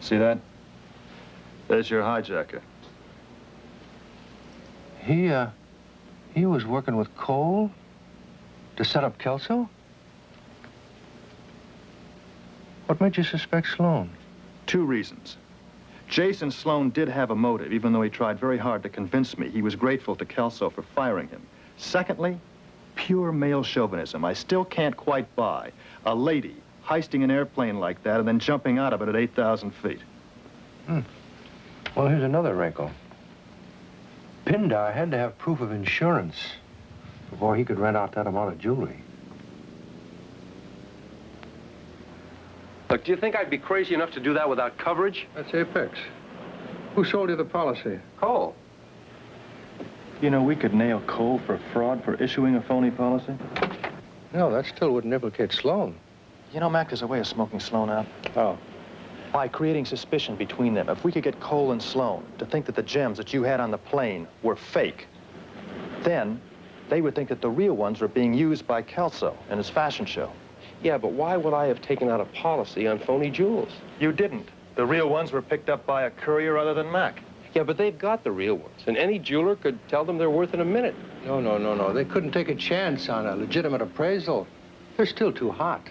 See that? There's your hijacker. He was working with Cole to set up Kelso? What made you suspect Sloan? 2 reasons. Jason Sloan did have a motive, even though he tried very hard to convince me he was grateful to Kelso for firing him. Secondly, pure male chauvinism. I still can't quite buy a lady heisting an airplane like that and then jumping out of it at 8,000 feet. Well, here's another wrinkle. Pindar had to have proof of insurance before he could rent out that amount of jewelry. Look, do you think I'd be crazy enough to do that without coverage? That's Apex. Who sold you the policy? Cole. You know, we could nail Cole for fraud for issuing a phony policy. No, that still wouldn't implicate Sloan. You know, Mac, there's a way of smoking Sloan out. Oh. By creating suspicion between them. If we could get Cole and Sloan to think that the gems that you had on the plane were fake, then They would think that the real ones were being used by Kelso in his fashion show. Yeah, but why would I have taken out a policy on phony jewels? You didn't. The real ones were picked up by a courier other than Mac. Yeah, but they've got the real ones, and any jeweler could tell them they're worth in a minute. No. They couldn't take a chance on a legitimate appraisal. They're still too hot.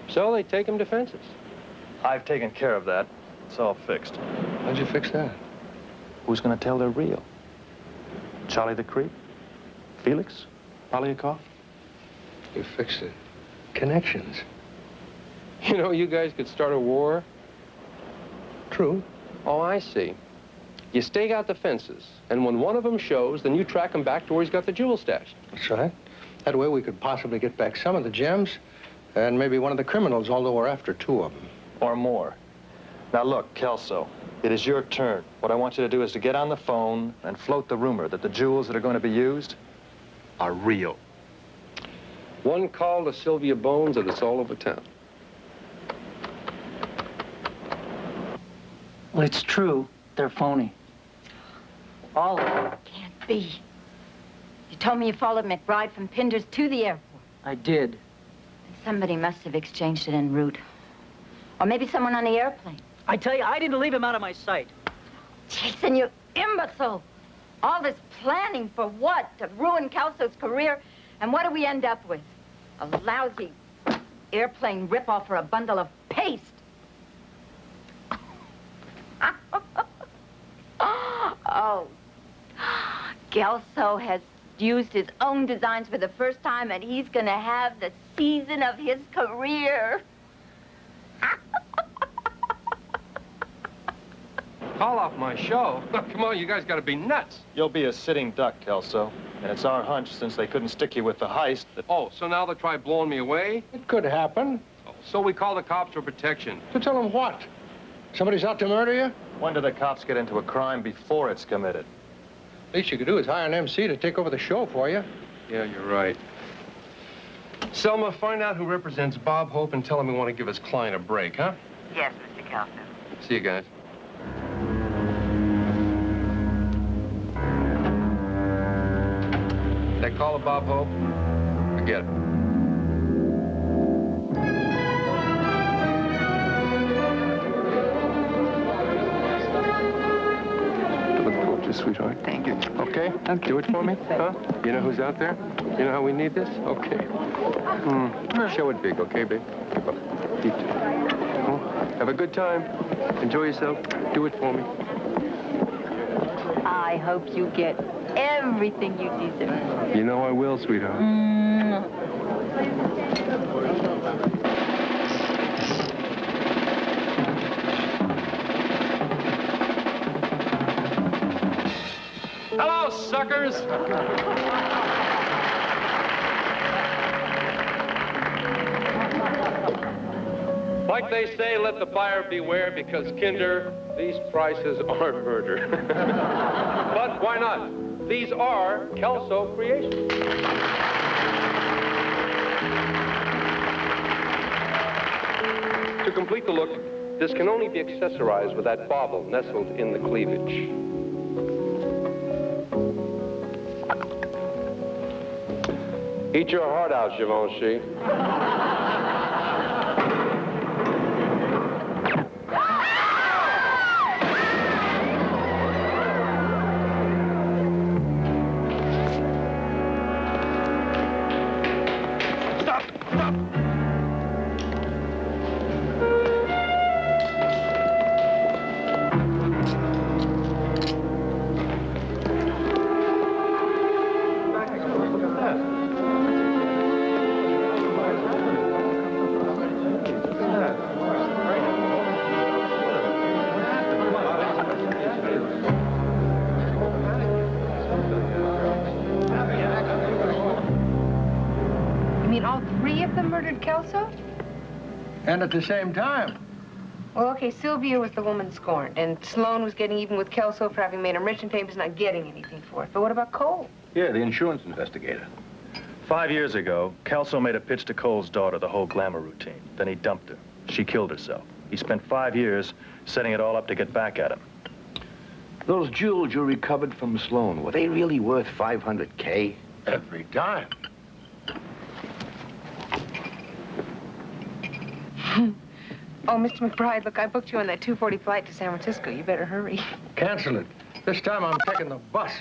So they take them to fences. I've taken care of that. It's all fixed. How'd you fix that? Who's going to tell they're real? Charlie the Creep? Felix? Polyakov? You fixed it. Connections. You know, you guys could start a war. True. Oh, I see. You stake out the fences, and when one of them shows, then you track him back to where he's got the jewel stash. That's right. That way we could possibly get back some of the gems and maybe one of the criminals, although we're after 2 of them. Or more. Now look, Kelso, it is your turn. What I want you to do is to get on the phone and float the rumor that the jewels that are going to be used are real. One call to Sylvia Bones, and it's all over town. Well, it's true. They're phony. All of them. Can't be. You told me you followed McBride from Pinder's to the airport. I did. Somebody must have exchanged it en route. Or maybe someone on the airplane. I tell you, I didn't leave him out of my sight. Jason, you imbecile. All this planning for what? To ruin Kelso's career? And what do we end up with? A lousy airplane ripoff for a bundle of paste. Oh, Kelso has used his own designs for the first time, and he's going to have the season of his career. Call off my show? Come on, you guys got to be nuts. You'll be a sitting duck, Kelso. And it's our hunch, since they couldn't stick you with the heist, that... Oh, so now they'll try blowing me away? It could happen. Oh, so we call the cops for protection. To tell them what? Somebody's out to murder you? When do the cops get into a crime before it's committed? Least you could do is hire an MC to take over the show for you. Yeah, you're right. Selma, find out who represents Bob Hope and tell him we want to give his client a break, huh? Yes, Mr. Kelso. See you guys. That call of Bob Hope? Forget it. Sweetheart. Thank you. Okay? Do it for me? Huh? You know who's out there? You know how we need this? Okay. Show it big, okay, babe? Deep. Have a good time. Enjoy yourself. Do it for me. I hope you get everything you deserve. You know I will, sweetheart. Hello, suckers! Like they say, let the buyer beware, because, Kinder, these prices aren't murder. But why not? These are Kelso creations. To complete the look, this can only be accessorized with that bauble nestled in the cleavage. Eat your heart out, Givenchy. Kelso? And at the same time. Well, okay, Sylvia was the woman scorned, and Sloan was getting even with Kelso for having made enrichment payments, not getting anything for it. But what about Cole? Yeah, the insurance investigator. 5 years ago, Kelso made a pitch to Cole's daughter, the whole glamour routine. Then he dumped her. She killed herself. He spent 5 years setting it all up to get back at him. Those jewels you recovered from Sloan, were they really worth $500K? Every dime. Oh, Mr. McBride, look, I booked you on that 2:40 flight to San Francisco. You better hurry. Cancel it. This time I'm taking the bus.